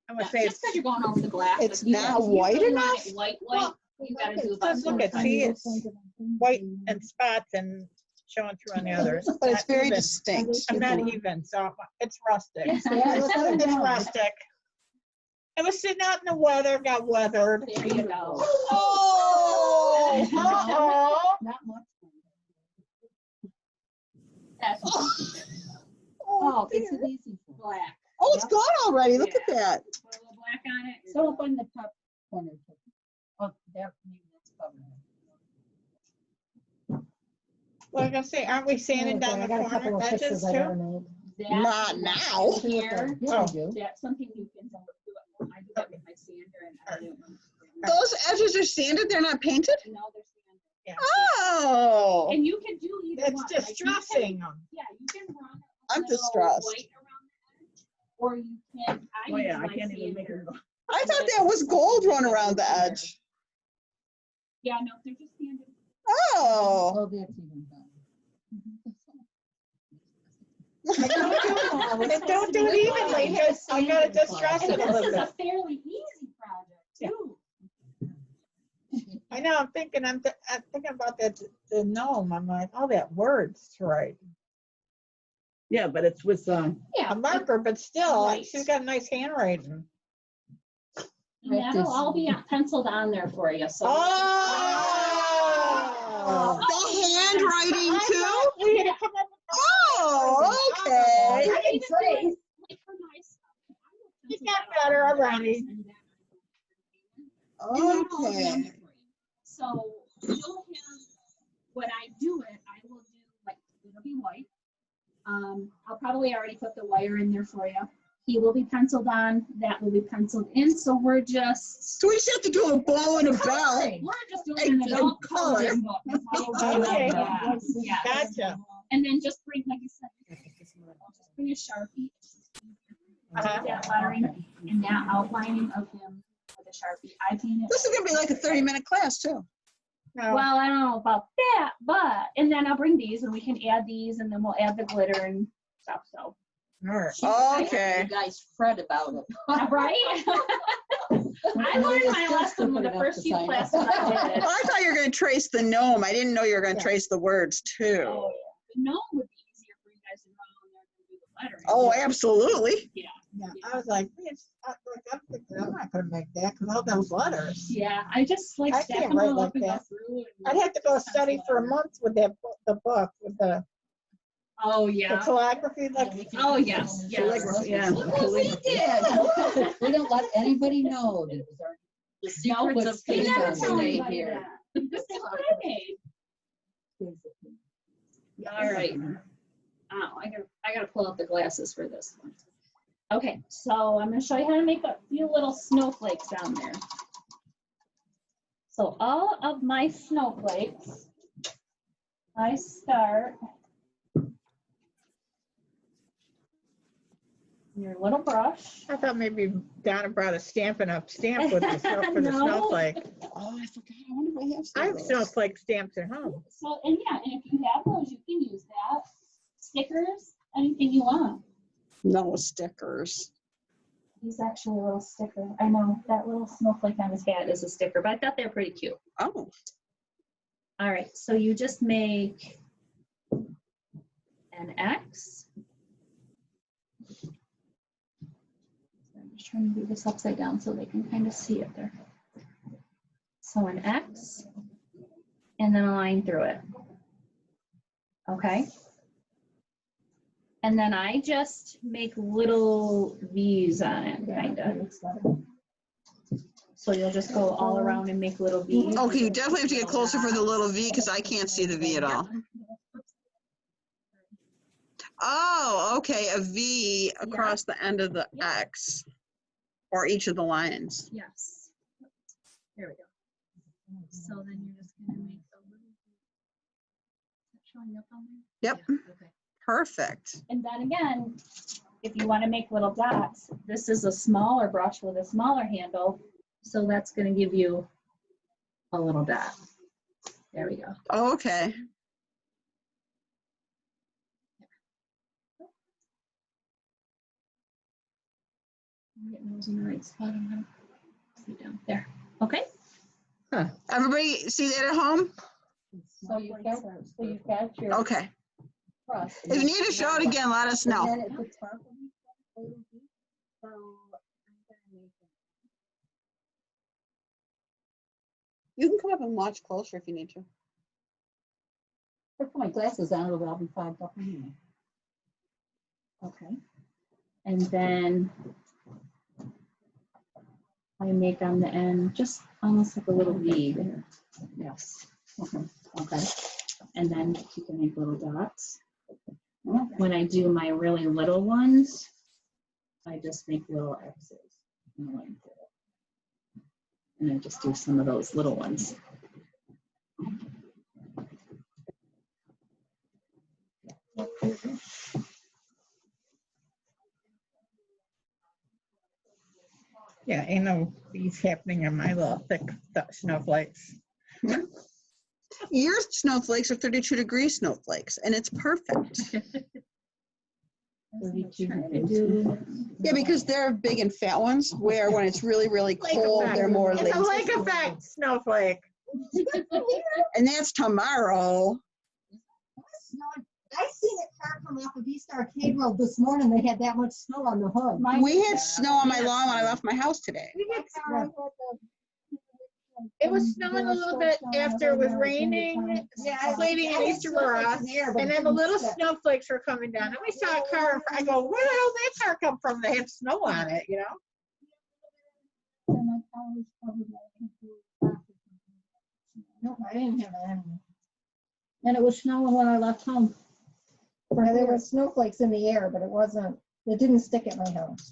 I'm gonna say Just because you're going over the glass. It's if you- not if you white really want enough? it White, Well, you gotta do about just look at, see, it's white and spots and showing through on the others. But it's Not very even. distinct. I'm not even, so it's rustic. Yes, It's rustic. It was sitting out in the weather, got weathered. There you go. Oh, uh-oh. Not much. That's Oh, it's an easy one. black. Oh, it's gone already. Look at that. Put a little black on it. So up on the top corner. Oh, that's covered. Like I say, aren't we sanding down I the got a couple corner of edges pictures I gotta too? make. Not now. Here, Oh. that's something you can do. I do that with my sander and I do. Those edges are sanded. They're not painted. No, they're sanded. Yeah. Oh. And you can do either It's one. Like, you can- distressing them. Yeah, you can run. I'm a little distressed. white around the edge, or you can. Oh, yeah, use I my can't even make sander. her. I thought there was gold run around the edge. Yeah, no, they're just sanded. Oh. Oh, that's even better. And don't do it evenly, just, I gotta distress And it a this little is a bit. fairly easy project too. I know, I'm thinking about that, the gnome, I'm like, oh, that word's right. Yeah, but it's with, A marker, but still, Right. she's got a nice handwriting. And that'll all be penciled on there for you, so. Oh, the handwriting too? We had to come up Oh, okay. with got better already. Okay. So you'll have, when I do it, I will do, like, it'll be white. I'll probably already put the wire in there for you. He will be penciled on, that will be penciled in, so we're just. So we just have to do a bow and a bell. We're just doing an adult coloring book. That's all we're doing. Okay. Yeah. Gotcha. And then just bring, like I said, just bring a Sharpie. That lettering and that outlining of him with a Sharpie. I painted. This is gonna be like a 30-minute class too. Well, I don't know about that, but, and then I'll bring these and we can add these and then we'll add the glitter and stuff, so. Okay. You guys fret about it. Right? I learned my lesson with the first few classes I did. I thought you were gonna trace the gnome. I didn't know you were gonna trace the words too. Oh, yeah. The gnome would be easier for you guys to draw on there than do the lettering. Oh, absolutely. Yeah. Yeah, I was like, man, I'm thinking I'm not gonna make that because all those letters. Yeah, I just like I stack can't them write all like up and go that. through. And I'd have to go study for a month with that the book with the oh the yeah. calligraphy. Like, Oh yes. Yes. Yeah. We did. We don't let anybody know that it was our, the secrets of We never Pinkham tell stay anybody here. that. This is what I made. All right. Oh, I gotta pull out the glasses for this one. Okay, so I'm gonna show you how to make a few little snowflakes down there. So all of my snowflakes, I start your little brush. I thought maybe Donna brought a stamp with the for the No. snowflake. Oh, I forgot. I wonder if I have I have snowflake stamps at home. So, and yeah, and if you have those, you can use that. Stickers, anything you want. No stickers. He's actually a little sticker. I know that little snowflake on his hat is a sticker, but I thought they were pretty cute. Oh. All right, so you just make an X. I'm just trying to do this upside down so they can kind of see it there. So an X, and then a line through it. Okay. And then I just make little V's on it, kind of. So you'll just go all around and make little V's. Okay, you definitely have to get closer for the little V because I can't see the V at all. Oh, okay, a V across the end of the X or each of the lines. Yes. There we go. So then you're just gonna make the little V. Is that showing up on there? Yep. Yeah, okay. Perfect. And then again, if you want to make little dots, this is a smaller brush with a smaller handle. So that's going to give you a little dot. There we go. Okay. I'm getting those in the right spot. I'm going to put it down there. Okay. Huh. Everybody see that at home? So you got your. Okay. Cross. If you need to show it again, let us know. And then at the top of the little V, so I'm gonna make it. You can come up and watch closer if you need to. I put my glasses on, it'll all be fogged up anyway. Okay. And then I make on the end just almost like a little V there. Yes. Okay. And then you can make little dots. When I do my really little ones, I just make little X's. And I just do some of those little ones. Yeah, ain't no these happening in my little thick snowflakes. Your snowflakes are 32-degree snowflakes, and it's perfect. Yeah, because they're big and fat ones, where when it's really, really cold, they're more It's lazy. a lake effect snowflake. And that's tomorrow. I seen a car come off of East Arcade Road this morning. They had that much snow on the hood. We had snow on my lawn when I left my house today. It was snowing a little bit after it was raining, sleeting in East Aurora, and then the little snowflakes were coming down. And we saw a car, I go, where the hell did that car come from? They had snow on it, you know? No, I didn't have any. And it was snowing when I left home. Yeah, there were snowflakes in the air, but it didn't stick at my house.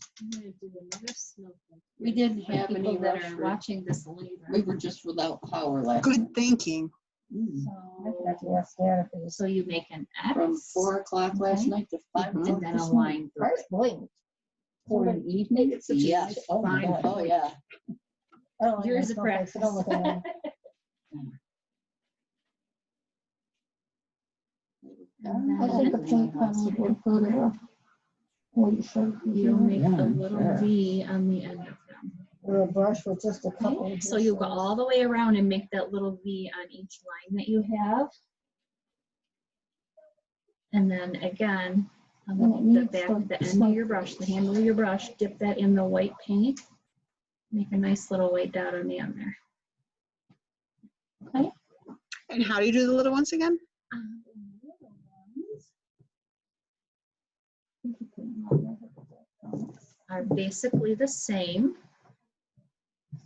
We didn't have any People that rush are for- watching this later. We were just without power last. Good thinking. I forgot to ask Dad if it was. So you make an From X 4 o'clock last Okay. night to 5 o'clock. and then a line through Ours it. blinked. For an evening? It's such a Yes. nice Oh, my fine God. Oh, yeah. I don't like Yours my a snowflakes. I don't look at them. And I think the then paint colors were good enough. What you said. you'll make Yeah, a little sure. V on the end of them. Or a brush with just a couple. Okay, of so you go bristles. all the way around and make that little V on each line that you have. And then again, on And it the needs back, the the end of your brush, the handle of your brush, dip that in the white paint. Make a nice little white dot on the end there. Okay. And how do you do the little ones again? Are basically the same.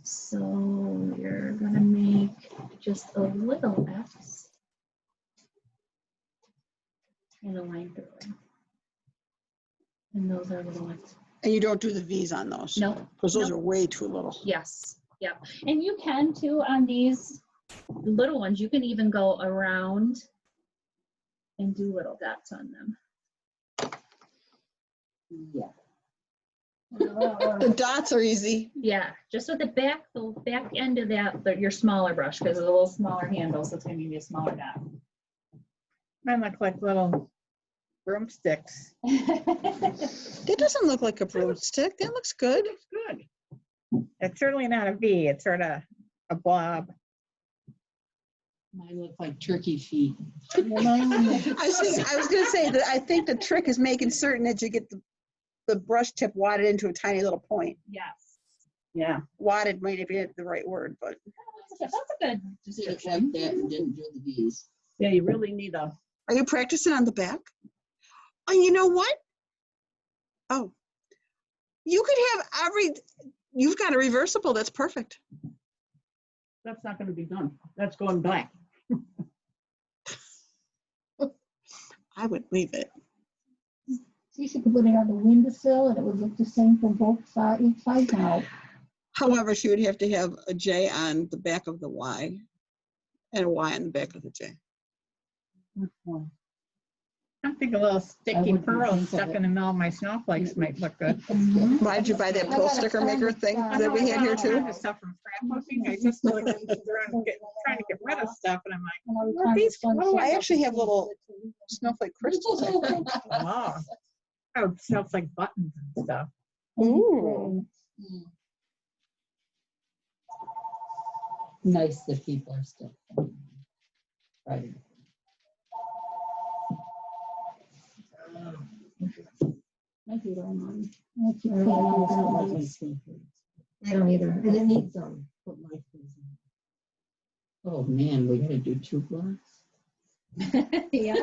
So you're gonna make just a little X and a line through it. And those are little ones. And you don't do the V's on those? No. Because those Nope. are way too little. Yes, yep. And you can too on these little ones. You can even go around and do little dots on them. Yeah. The dots are easy. Yeah, just with the back end of that, your smaller brush, because it's a little smaller handle, so it's gonna give you a smaller dot. Mine look like little broomsticks. That doesn't look like a broomstick. That looks good. Good. It's certainly not a V, it's sort of a blob. Mine look like turkey feet. I was gonna say that I think the trick is making certain that you get the brush tip wadded into a tiny little point. Yes. Yeah, wadded might be the right word, but. That's a good Just did it like that and didn't do the V's. Yeah, you really need a. Are you practicing on the back? Oh, you know what? Oh, you could have you've got a reversible. That's perfect. That's not gonna be done. That's going blank. I would leave it. You should put it on the windowsill and it would look the same from both sides, each side now. However, she would have to have a J on the back of the Y and a Y on the back of the J. I think a little sticky wouldn't pearl think of stuck it. in the middle of my snowflakes might look good. Why did you buy that pearl sticker maker thing that we had here too? Stuff from scrapbooking. I just like trying to get rid of stuff, and I'm like, And I was well, trying to these send little- I actually have little snowflake crystals, I think. oh, oh, stuff like buttons and stuff. Ooh. Nice that people are still. Right. I do that on. I don't either. And it needs them. Oh, man, we gotta do 2 blocks. Yeah.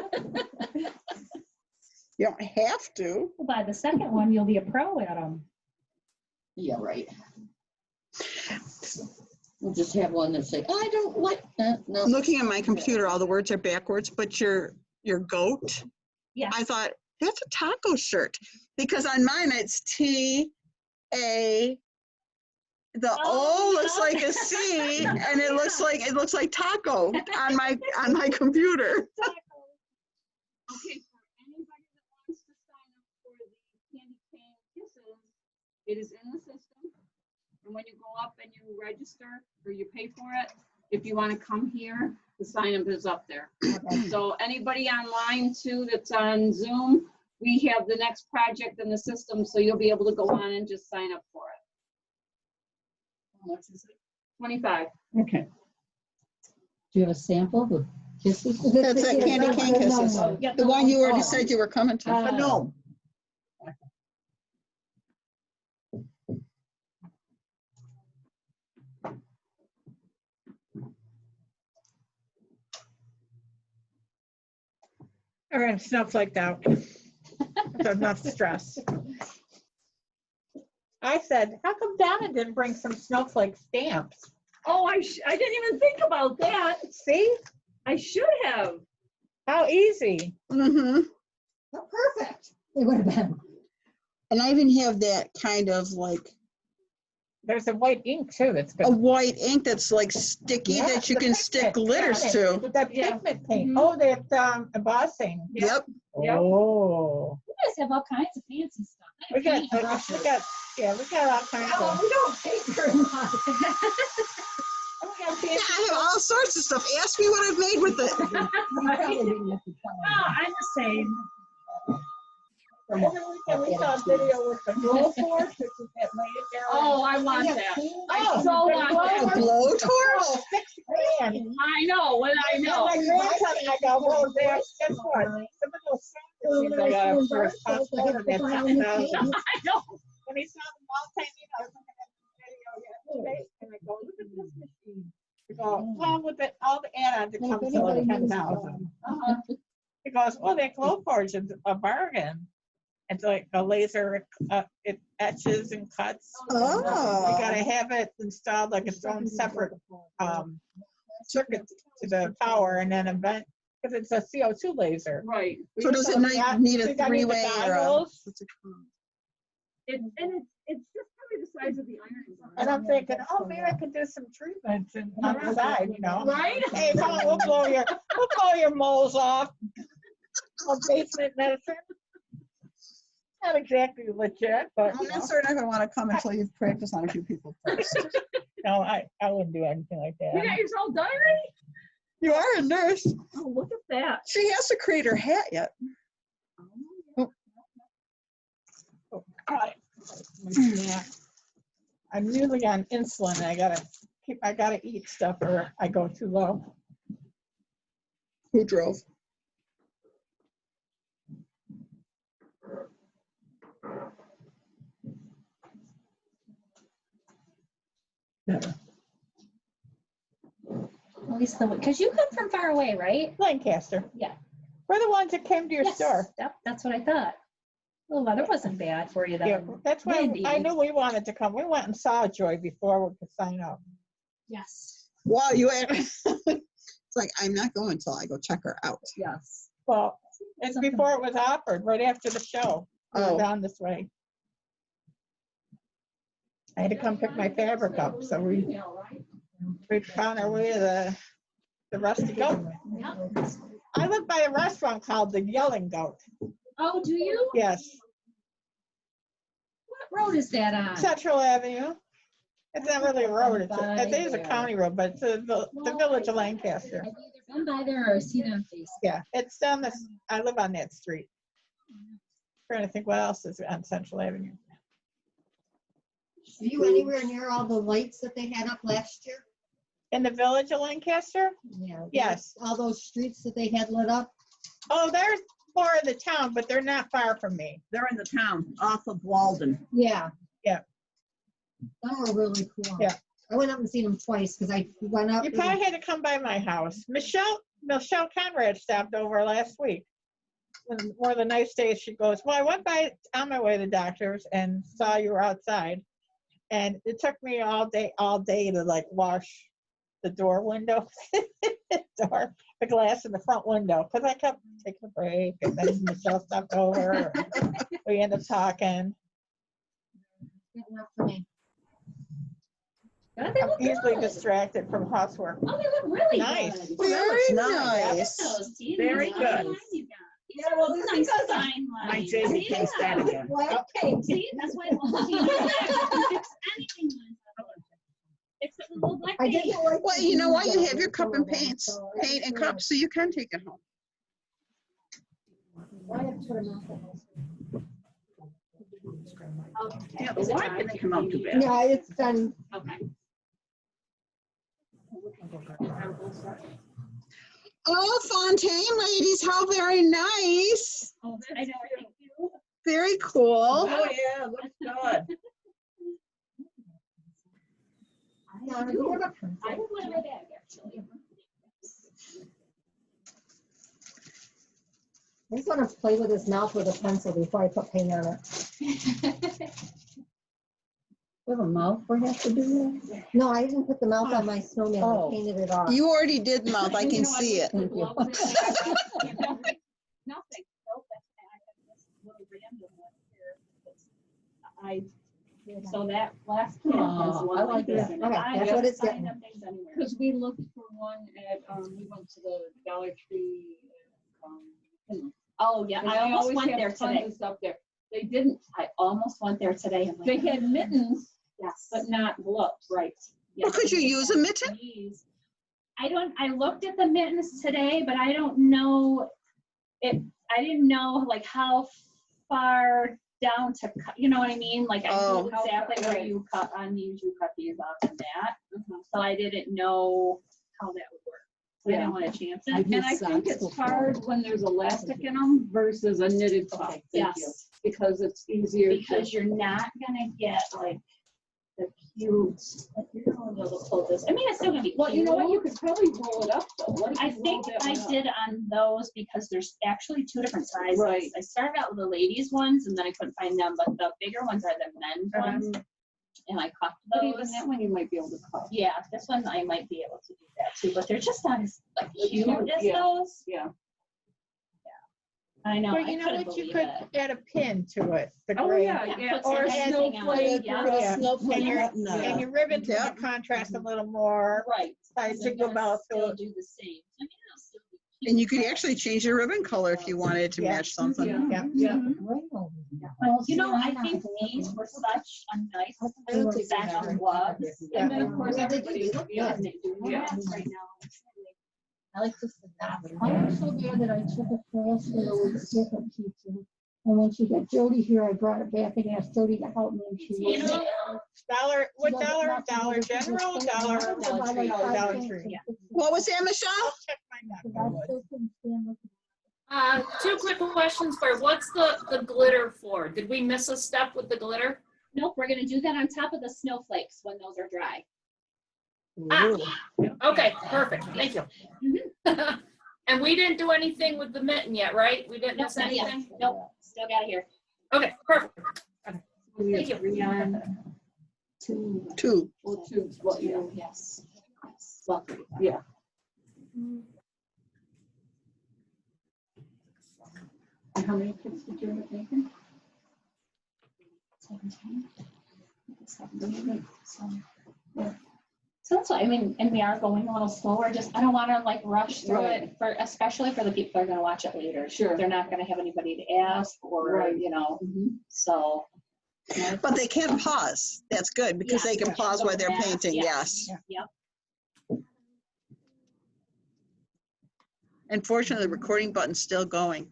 You don't have to. Well, by the second one, you'll be a pro at them. Yeah, right. We'll just have one that say, I don't like that. No. Looking at my computer, all the words are backwards, but your goat, Yes. I thought, that's a taco shirt. Because on mine, it's T-A. The O looks yeah. like a C, and it looks like taco on my computer. Okay, for anybody that wants to sign up for the candy cane kisses, it is in the system. And when you go up and you register or you pay for it, if you want to come here, the sign up is up there. So anybody online too that's on Zoom, we have the next project in the system, so you'll be able to go on and just sign up for it. How much is it? 25. Okay. Do you have a sample of Kisses? That's that candy cane kisses. The one you already said you were coming to. No. Everyone snowflaked out. There's enough stress. I said, how come Donna didn't bring some snowflake stamps? Oh, I didn't even think about that. See? I should have. How easy. Mm-hmm. Perfect. It would have been. And I even have that kind of like There's a white ink too. That's good. a white ink that's like sticky Yeah, that you the can stick pigment. glitters Yeah, to. with that pigment paint. Mhm. Oh, that embossing. Yep. Oh. You guys have all kinds of fancy stuff. I We got, paint brushes. we got all kinds Oh, of. we don't take very much. Yeah, I have all sorts of stuff. Ask me what I've made with it. Oh, I'm the same. And then we saw a video with the glow torch, which is that lady there. Oh, I want that. I Oh, so the want glow that. A blowtorch? Oh, $6,000. I know, what I know. My grandson and I go, well, Dad, guess what? Some of those sound machines I got for his cost more than $6,000. I know. When he saw the multimeter, I was looking at the video yesterday, and I go, look at this machine. I go, well, with all the add-ons, it comes to like 10,000. He goes, well, that glow forge is a bargain. It's like a laser, it etches and cuts. Oh. You gotta have it installed like its own separate circuit to the power, and then event, because it's a CO2 laser. Right. So does it need a three-way or a? It's just probably the size of the iron. And I'm thinking, oh, maybe I could do some treatments and on the side, you know? Right? Hey, come on, we'll blow your moles off. Basement medicine. Not exactly legit, but. I'm not not gonna want to come until you've practiced on a few people first. No, I wouldn't do anything like You that. got yourself done already? You are a nurse. Oh, look at that. She has to create her hat yet. Yeah. I'm usually on insulin. I gotta eat stuff or I go too low. Who drove? At least because you come from far away, right? Lancaster. Yeah. We're the ones that came to your store. Yep, that's what I thought. The weather wasn't bad for you then. Yeah, that's why Windy. I knew we wanted to come. We went and saw Joy before we could sign up. Yes. Wow, you had, it's like, I'm not going until I go check her out. Yes. Well, it's before it was offered, right after the show. We were Oh. down this way. I had to come pick my fabric up, so we found our way to the Rusty Goat. I live by a restaurant called the Yelling Goat. Oh, do you? Yes, What road is that on? Central Avenue. It's not really a road, I think it's a county road, but it's the village of Lancaster. I've either been by there or seen it on Facebook. Yeah, it's down this, I live on that street. Trying to think what else is on Central Avenue. Are you anywhere near all the lights that they had up last year? In the village of Lancaster? Yeah. Yes. All those streets that they had lit up? Oh, there's more in the town, but they're not far from me. They're in the town, off of Walden. Yeah. Yeah. Some were really cool. Yeah. I went up and seen them twice because I went up. You probably had to come by my house. Michelle Conrad stopped over last week. One of the nice days she goes, well, I went by on my way to the doctor's and saw you were outside. And it took me all day to like wash the door window, the glass in the front window, because I kept taking a break and then Michelle stopped over. We ended up talking. Good enough for me. God, they I'm look easily good. distracted from housework. Oh, they look really Nice. good. Very nice. Those, Tina. Very How good. many lines you got? These Yeah, are well, nice because design My lines. Jamie Yeah. thinks that again. Okay. See, that's why I love Tina. Fix anything lines up. Except the little black I thing. didn't like. Well, you know what? You have your cup and paint and cups, so you can take it home. Yeah, the wine didn't come out too bad. Yeah, it's done. Okay. Oh, Fontaine ladies, how very nice. I know, thank you. Very cool. Oh, yeah, looks good. I have one in my bag, actually. I just want to play with his mouth with a pencil before I put paint on it. You have a mouth we have to do that? No, I didn't put the mouth on my snowman. I Oh. painted it off. You already did mouth. I can see it. Thank you. Nothing. Nope, that's fine. I have this little random one here. So that last one is Oh, one I like like this. that. and Okay, I that's what just it's signed getting. up things anywhere. Because we looked for one at, we went to the Dollar Tree. Finland. Oh, yeah, And I they almost always went have there tons today. of stuff there. They didn't, I almost went there today. I'm like, they had mittens, yes, but not gloves. right. Well, could you use a mitten? I looked at the mittens today, but I don't know it, I didn't know like how far down to cut, you know what I mean? Like I Oh. knew exactly where you cut on these, you cut these off and that. So I didn't know how that would work. So I didn't want to chance it. And I think it's hard when there's elastic in them versus a knitted top. Yes. Because it's easier. Because you're not gonna get like the cute, like, you're gonna be able to pull this. I mean, it's still gonna be Well, you know what? You cute. could probably roll it up though. What if I you think rolled that I one up? did on those because there's actually two different sizes. Right. I started out with the ladies ones and then I couldn't find them, but the bigger ones are the men's ones. And I cut But even those. that one you might be able to cut. Yeah, this one I might be able to do that too, but they're just not as like cute as Yeah. those. Yeah. I know. But I you know couldn't what, you believe could it. add a pin to it. the Oh, gray. yeah, Yeah, yeah. put Or a something on it, snowflake. yeah. Yeah. Snowflake And your, button on and it. your ribbons Yeah. would contrast a little more. Right. I So think they're about still the, do the same. I mean, it'll still be cute, And you could but- actually change your ribbon color if you wanted to Yeah. match something. yeah. Yeah. But, you know, I think these were such a nice set of gloves. Yeah. And then of course Yeah, they everybody. do. Yeah. Yeah, right now. I like this. I'm so glad that I took a class where it was different pizza. And when she got Jody here, I brought it back and asked Jody to help me. And she You was- know, What dollar? Dollar General, Dollar Tree. Yeah. What was that, Michelle? I'll check mine out. But I still couldn't stand looking. Two quick questions for, what's the glitter for? Did we miss a step with the glitter? Nope, we're gonna do that on top of the snowflakes when those are dry. Okay, perfect, thank you. And we didn't do anything with the mitten yet, right? We didn't Nope, miss not yet. anything? Nope, still got it here. Okay, perfect. Thank you. Two. Well, two, well, yeah. Yes. Well, Yeah. And how many kids did you end up making? 17. 17. So that's why, I mean, and we are going a little slower, just, I don't wanna like rush through Right. it for, especially for the people that are gonna watch it later. Sure. They're not gonna have anybody to ask or, Right. you know, so. But they can pause. That's good because they can Yeah. pause while they're Yeah. painting, Yeah. yes. Yep. Unfortunately, the recording button's still going.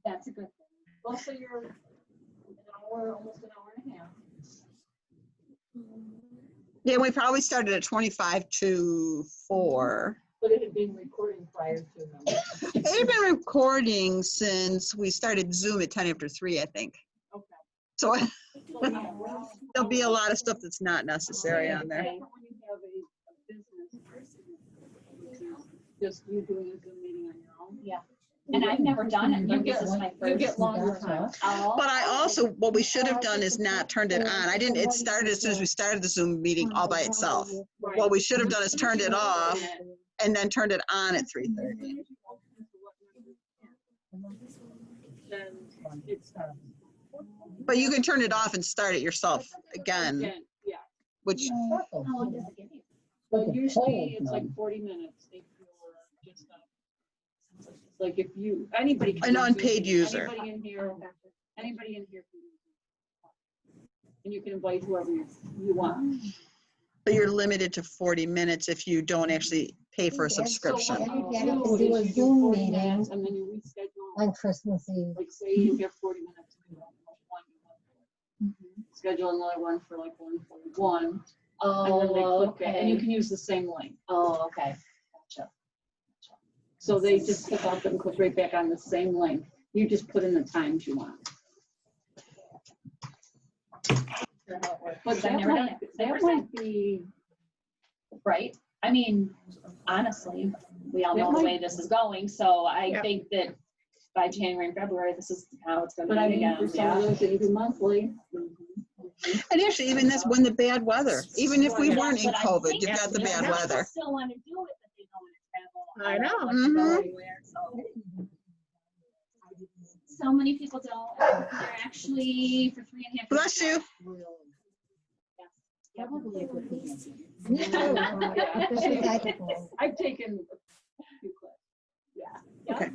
That's a good thing. Well, so you're an hour, almost an hour and a half. Yeah, we probably started at 25 to 4. But it had been recording prior to them. It had been recording since we started Zoom at 10 after 3, I think. Okay. So there'll be a lot of stuff that's not necessary on there. When you have a business person, just you doing a Zoom meeting on your own. Yeah. And I've never done it, but this is my You first. get longer time. Oh. But I also, what we should have done is not turned it on. It started as soon as we started the Zoom meeting all by itself. What we should have done is turned it off and then turned it on at 3:30. Then it's But you can turn it off and start it yourself again, yeah. which, How long does it give you? But usually it's like 40 minutes if you're just like if you, anybody can. An do unpaid Zoom. user. Anybody in here can do it. And you can invite whoever you want. but you're limited to 40 minutes if you don't actually pay for a subscription. Daddy can do a Zoom meeting And then you reschedule, on Christmas Eve. like say you have 40 minutes. You know, one. Schedule another one for like 1:41. And then they Oh, click it, and you okay. can use the same link. Oh, okay. So they just click off and click right back on the same link. You just put in the times you want. But that might be Right? I mean, honestly, we all know the way this is going, so I think that by January and February, this is how it's gonna But I be mean, again. for some of those that you do monthly. And actually, even this, when the bad weather, even if we Yes, weren't in but I'm COVID, thinking you've got the there's bad people weather. Still want to do it, but they don't want to travel. I know. want to go Mhm. anywhere, so many people don't. They're actually for 3.5 years. Bless you. Probably a good thing. I've taken a few classes. Yeah. Okay.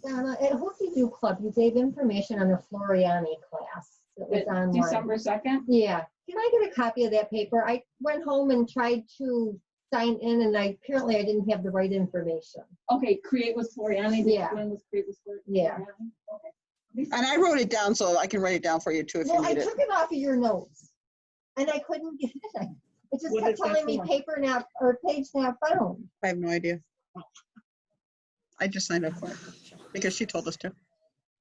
Donna, at Hooky Doo Club, you gave information on the Floriani class that was online. December 2nd? Yeah. Can I get a copy of that paper? I went home and tried to sign in, and apparently I didn't have the right information. Okay, create with Floriani. Yeah. When was create with Floriani? Yeah. Okay. And I wrote it down, so I can write it down for you too if you Well, I need it. took it off of your notes, and I couldn't get it. It just What kept is that telling me for? paper not, or page not found. I have no idea. I just signed up for it because she told us to.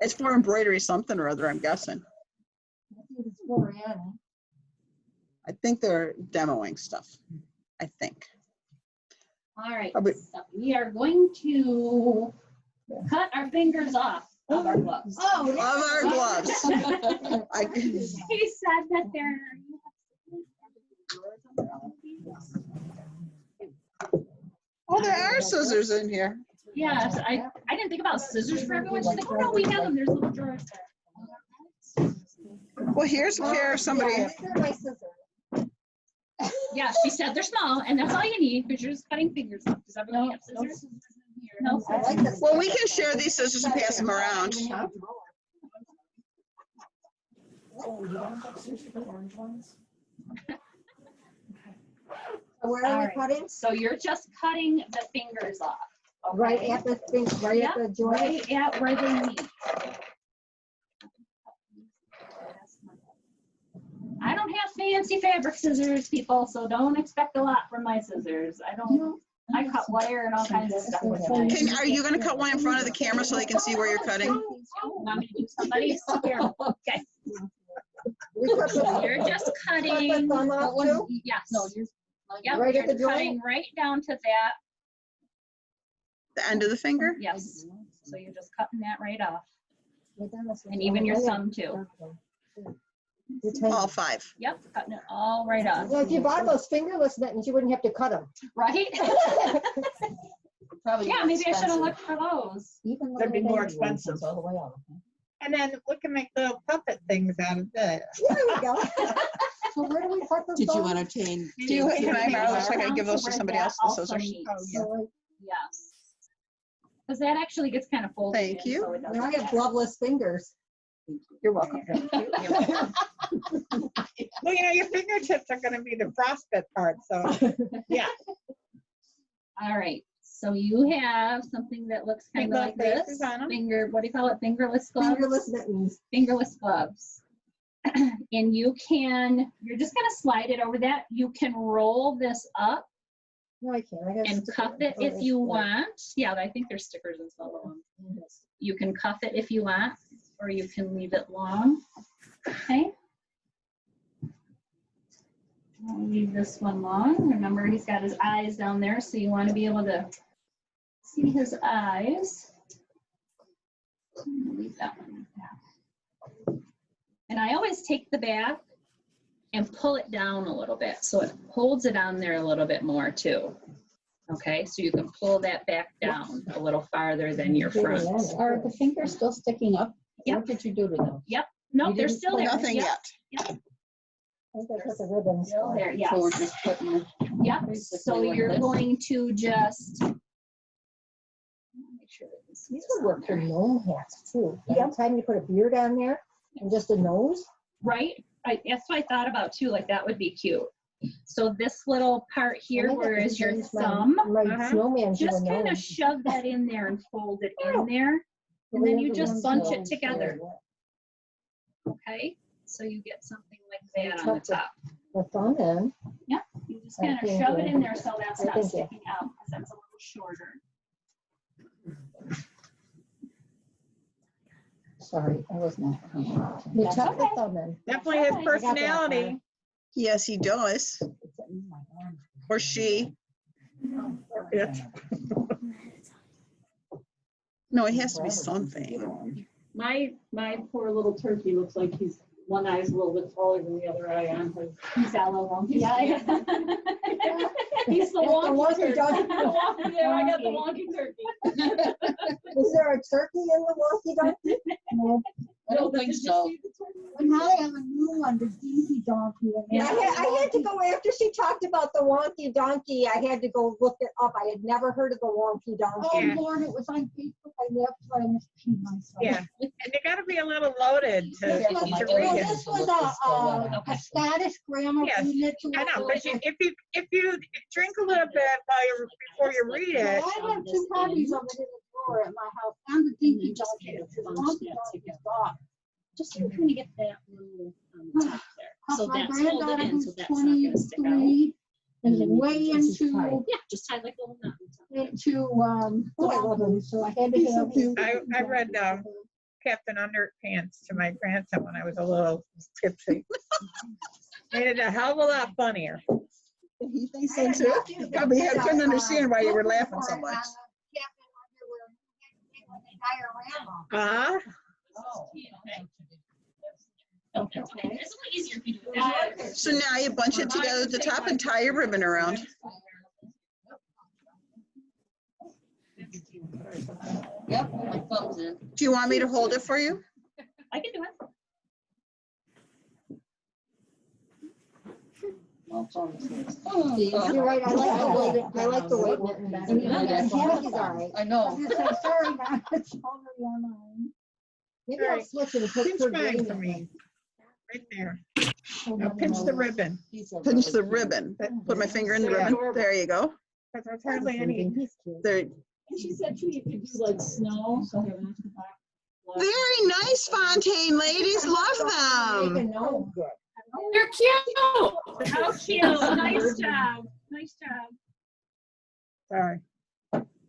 It's for embroidery something or other, I'm guessing. I think it's Floriani. I think they're demoing stuff. I think. All right, Are we- so we are going to cut our fingers off of our gloves. Oh, Of our gloves. He said that there. Oh, there are scissors in here. Yes, I didn't think about scissors for everyone. She's like, oh no, we have them. There's little drawers there. Well, here's a pair of somebody. Yeah, these are my scissors. Yeah, she said they're small, and that's all you need because you're just cutting fingers off. Does everybody have scissors? No. I like this. Well, we can share these scissors and pass them around. Oh, you don't have scissors for orange ones? So where are we cutting? So you're just cutting the fingers off. Okay? Right at the thing, right at the joint? Right at where they meet. I don't have fancy fabric scissors, people, so don't expect a lot from my scissors. I cut wire and all kinds of stuff with mine. Are you going to cut one in front of the camera so they can see where you're cutting? Want me to do somebody's here? Okay. We cut the- You're just cutting. Cut the thumb off too? Yes. Yep, Right at you're the joint? cutting right down to that. The end of the finger? Yes. So you're just cutting that right off. And And even your thumb too. All 5. Yep, cutting it all right off. Well, if you bought those fingerless mittens, you wouldn't have to cut them. Right? Probably Yeah, more maybe I should have expensive. looked for those. That'd be more expensive. All the way out. And then we can make little puppet things out of that. There we go. So where do we cut this? Did you from? entertain? Can I borrow those so I can give those to somebody else, the Also scissors? needs. So, Yes. Because that actually gets kind of folded. Thank in, you. so it doesn't I have gloveless fingers. You're welcome. Well, you know, your fingertips are gonna be the frostbit part, so, yeah. All right. So you have something that looks kind of like Little this. faces on 'em. What do you call it? Fingerless gloves? Fingerless mittens. Fingerless gloves. And you're just gonna slide it over that. You can roll this up No, I can't. I gotta and stick cuff it Oh, if you it's want. Yeah, I think there's stickers and stuff on them. You can cuff it if you want, or you can leave it long. Okay. I'll leave this one long. Remember, he's got his eyes down there, so you want to be able to see his eyes. Leave that one. And I always take the back and pull it down a little bit, so it holds it on there a little bit more too. Okay, so you can pull that back down a little farther than your front. Are the fingers still sticking up? Yep. What did you do to them? Yep. No, You they're didn't still pull there. Nothing Yep. yet. Yep. I think I put the ribbons. Still there. Yes. So we're just putting the. Yep. basically So like you're this? going to just. Make sure that this These is would work for gnome hats too. By the time you put a beard on there and just a nose. right. That's what I thought about too. Like that would be cute. So this little part here, where is your thumb? My snowman. Just kind of shove that in there and fold it in there, and then you just bunch it together. Okay, so you get something like that on the top. The thumb in. Yep, you just kind of shove it in there so that's I not think, yeah. sticking out, because that's a little shorter. Sorry, I was not. You That's took the okay. thumb in. Definitely his okay. personality. Yes, he does. Or she. Yes. No, it has to be something. My poor little turkey looks like one eye's a little bit taller than the other eye on his. He's got a little wonky. Yeah. He's the That's the wonky wonky turkey. donkey. Yeah, I got the wonky turkey. Is there a turkey in the wonky donkey? No, I don't think so. but now they have a new one, the Dinky Donkey. and I had to go after she talked about the wonky donkey. I had to go look it up. I had never heard of the wonky donkey. Oh, Yeah. Lord, it was on Facebook. I left, so I must pee myself. Yeah, and you gotta be a little loaded to This was, to Yeah. read it. this was a Scottish grandma Yes, reading it to I know, her. but if you drink a little bit before you read it, I have two copies of it in the drawer at my house, and the Dinky Donkey. It's a Donkey Donkey's dog. Just to kind of get that little on the top there. So My that's folded granddaughter, in, so who's that's not gonna stick out. 23, is way into, Yeah, just tie like a little knot on top. Album, so I had to have. I read Captain Underpants to my grandson when I was a little tipsy. Made it a hell of a lot funnier. He thinks so too. Probably couldn't understand why you were laughing so much. Uh-huh. Okay. It's a little easier if you do that. So now you bunch it together at the top and tie your ribbon around. Yep, my thumb's in. Do you want me to hold it for you? I can do it. You're right. I like the way that, I like the way that. And Jackie's all right. I know. Sorry, now it's already on mine. Maybe I'll switch it and put Pinch her mine green for in me. Right there. Now pinch the ribbon. Pinch the ribbon. Put my finger in the ribbon. There you go. Because there's hardly any. There. And she said too, you could do like snow. So have an extra black. Very nice, Fontaine ladies. Love them. No, good. You're cute. How cute. Nice job. Nice job. Sorry.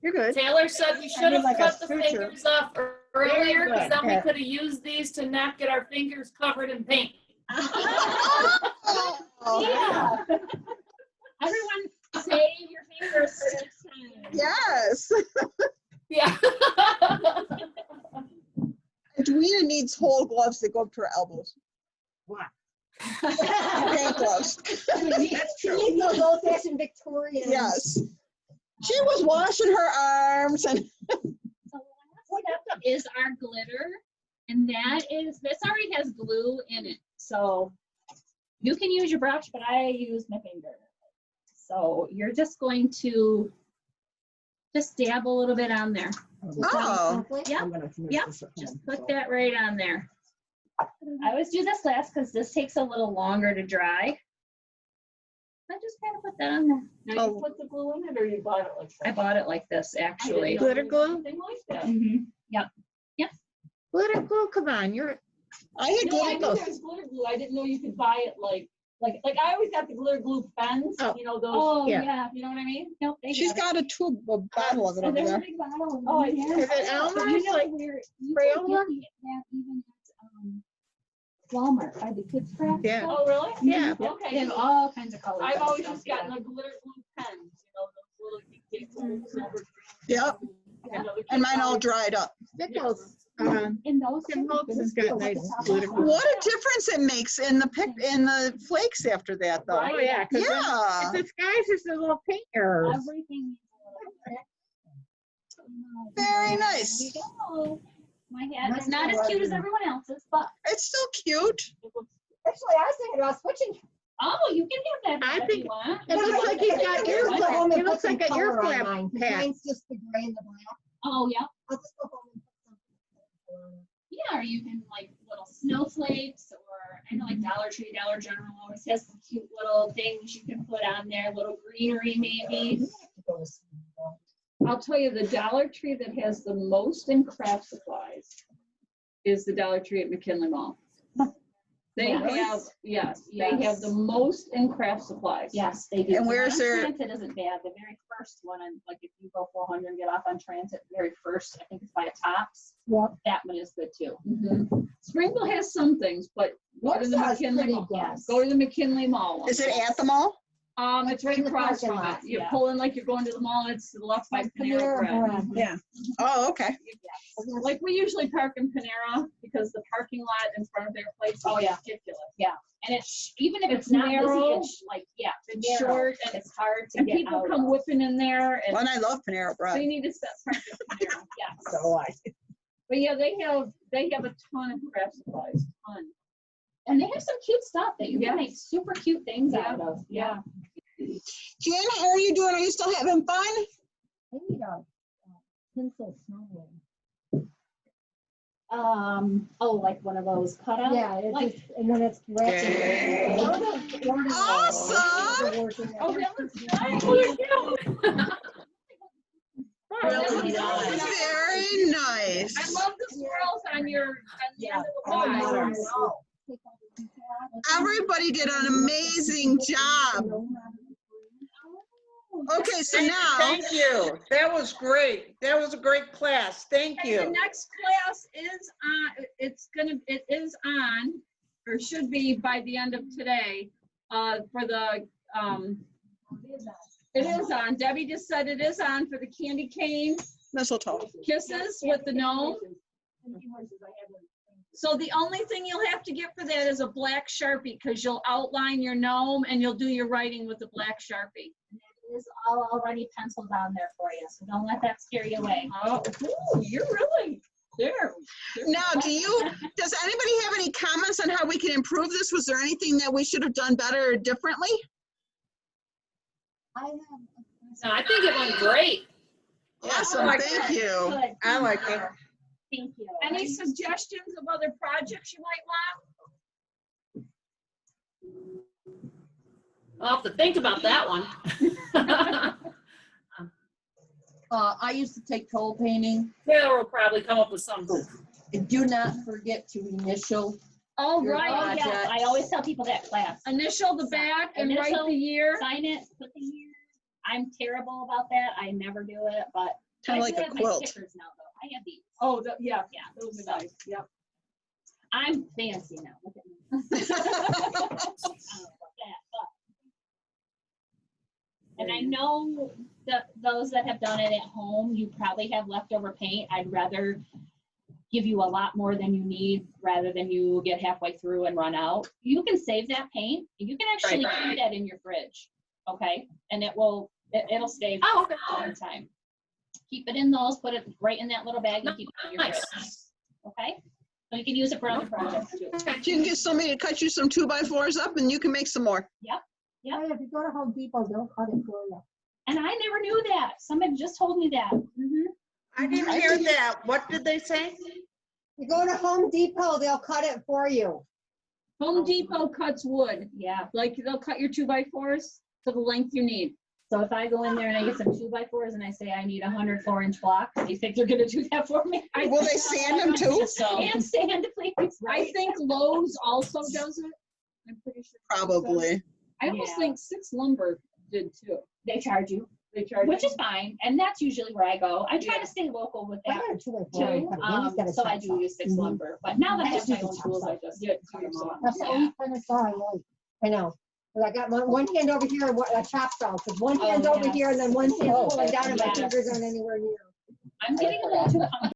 You're good. Taylor said we should have like a cut the suture. fingers off earlier because then we good. could have used these to not get our fingers covered in paint. Yeah. Everyone save your fingers for next time. Yes. Yeah. Edwina needs whole gloves that go up to her elbows. What? Paint gloves. That's true. She needs those old fashioned Victorian. Yes. She was washing her arms and. So the last step is our glitter, and this already has glue in it. So you can use your brush, but I use my finger. So you're just going to just dab a little bit on there. Oh. Yep. Yep. Just put that right on there. I always do this last because this takes a little longer to dry. I just kind of put that on there. Now you put the glue in it or you bought it like that? I bought it like this, actually. Glitter glue? Something like that. Mm-hmm. Yep. Yep. Glitter glue, come on, I had No, I glitter knew glue. there was glitter glue. I didn't know you could buy it like I always got the glitter glue pens, Oh. you know, those. Oh, Yeah. yeah. You know what I mean? Nope. They She's have it. got a tube, a bottle of it So over there's a there. big bottle. Oh, I yeah. Is it Elmer's? You know, Like you can Crayola? get that even at Walmart by the kids craft. Yeah. stuff. Oh, really? Yeah. They Okay. have all kinds of colors. I've and always stuff, just gotten yeah. the glitter glue pens, you know, those little dictates, silver. Yep. And mine all dried up. Stickles. In those. Tim Holtz has got nice glitter glue. What a difference it makes in the flakes after that, though. Oh, yeah. 'Cause Yeah. It disguises the little paint errors. Everything. Very nice. There you go. My hat is not as cute as everyone else's, but It's still cute. Actually, I was thinking about switching. oh, you can have that I hat if think you want. It looks like he's got ear Go flap. home and It looks put like some an ear color on flap mine, 'cause hat. Mine's just the gray and the black. Oh, yeah. I'll just go home and put some color on it. Yeah, or you can like little snowflakes, or I know like Dollar Tree, Dollar General always has some cute little things you can put on there, little greenery maybe. I'll tell you, the Dollar Tree that has the most in craft supplies is the Dollar Tree at McKinley Mall. They Really? have, yes, they have the most in craft supplies. Yes, they do. And where's On their- Transit isn't bad. The very first one, and like if you go 400 and get off on Transit, the very first, I think it's by a Tops. Yep. That one is good too. Springville has some things, but go to the Warsaw's McKinley pretty Mall. good. Go to the McKinley Mall. one. Is it at the mall? It's right in the across parking from it. lot, You yeah. pull in like you're going to the mall, and it's to the left by Panera Bread. Yeah. Oh, okay. Like we usually park in Panera because the parking lot in front of their place is ridiculous. Yeah, and it's, even if It's it's not narrow, busy, it's like, yeah, It's narrow, short, and it's hard to and get people out come of. whipping in there, and Well, and I love Panera Bread. they need to set park at Panera. Yes. So I. But yeah, they have a ton of craft supplies, ton. And they have some cute stuff that you Yeah. can make super cute things Yeah. out of. Yeah. Jen, how are you doing? Are you still having fun? I need a pencil snowman. Oh, like one of those cutouts? Yeah, it's Like, just, and then it's wrapped. Awesome. Oh, that looks nice. Very nice. I love the swirls on the end of the wire. Everybody did an amazing job. Okay, so now, Thank you. That was great. That was a great class. Thank The you. next class is on, it is on, or should be by the end of today, for the, it is on. Debbie just said it is on for the candy cane mistletoe. kisses with the gnome. So the only thing you'll have to get for that is a black Sharpie, because you'll outline your gnome and you'll do your writing with the black Sharpie. it is all already penciled on there for you, so don't let that scare you away. Oh, ooh, you're really there. Now, does anybody have any comments on how we can improve this? Was there anything that we should have done better or differently? No, I think it went great. Awesome, thank you. Good. I like it. Thank you. Any suggestions of other projects you might want? I'll have to think about that one. I used to take toll painting. Taylor will probably come up with something. Do not forget to initial. Oh, Your right. Oh, yeah, project. I always tell people that class. Initial the back and write Initial, the year. Sign it, put the year. I'm terrible about that. I never do it, but Kinda I like do a have my quilt. stickers now, though. I have these. Oh, yeah, Yeah, those are nice, yep. I'm fancy now. Look at me. I don't know about that, but. And I know that those that have done it at home, you probably have leftover paint. I'd rather give you a lot more than you need rather than you get halfway through and run out. You can save that paint. You can actually keep that in your fridge, okay? And it'll stay for a long time. Keep it in those, put it right in that little bag and keep it in your fridge, okay? So you can use it for other projects too. You can get somebody to cut you some 2x4s up and you can make some more. Yep. Yeah, if you go to Home Depot, they'll cut it for you. And I never knew that. Somebody just told me that. I didn't hear that. What did they say? You go to Home Depot, they'll cut it for you. Home Depot cuts wood. Yeah. Like they'll cut your 2x4s to the length you need. So if I go in there and I get some 2x4s and I say I need 100 4-inch blocks, do you think they're gonna do that for me? Will they sand them too? And sand, please. I think Lowe's also does it. I'm pretty sure. Probably. I almost Yeah. think Six Lumber did too. They charge you, They charge. which is fine. And that's usually where I go. I try to stay local with I that got a 2x4, too. Andy's got a So I chop do saw. use Six Lumber. But now that I have my own tools, I just Yeah, cut them all. That's the only kind of saw I like. I know. But I got one hand over here and a chop saw, because one Oh, hand's over yes. here and then one hand's pulling down and my Yes. fingers aren't anywhere near. I'm getting a little too comfortable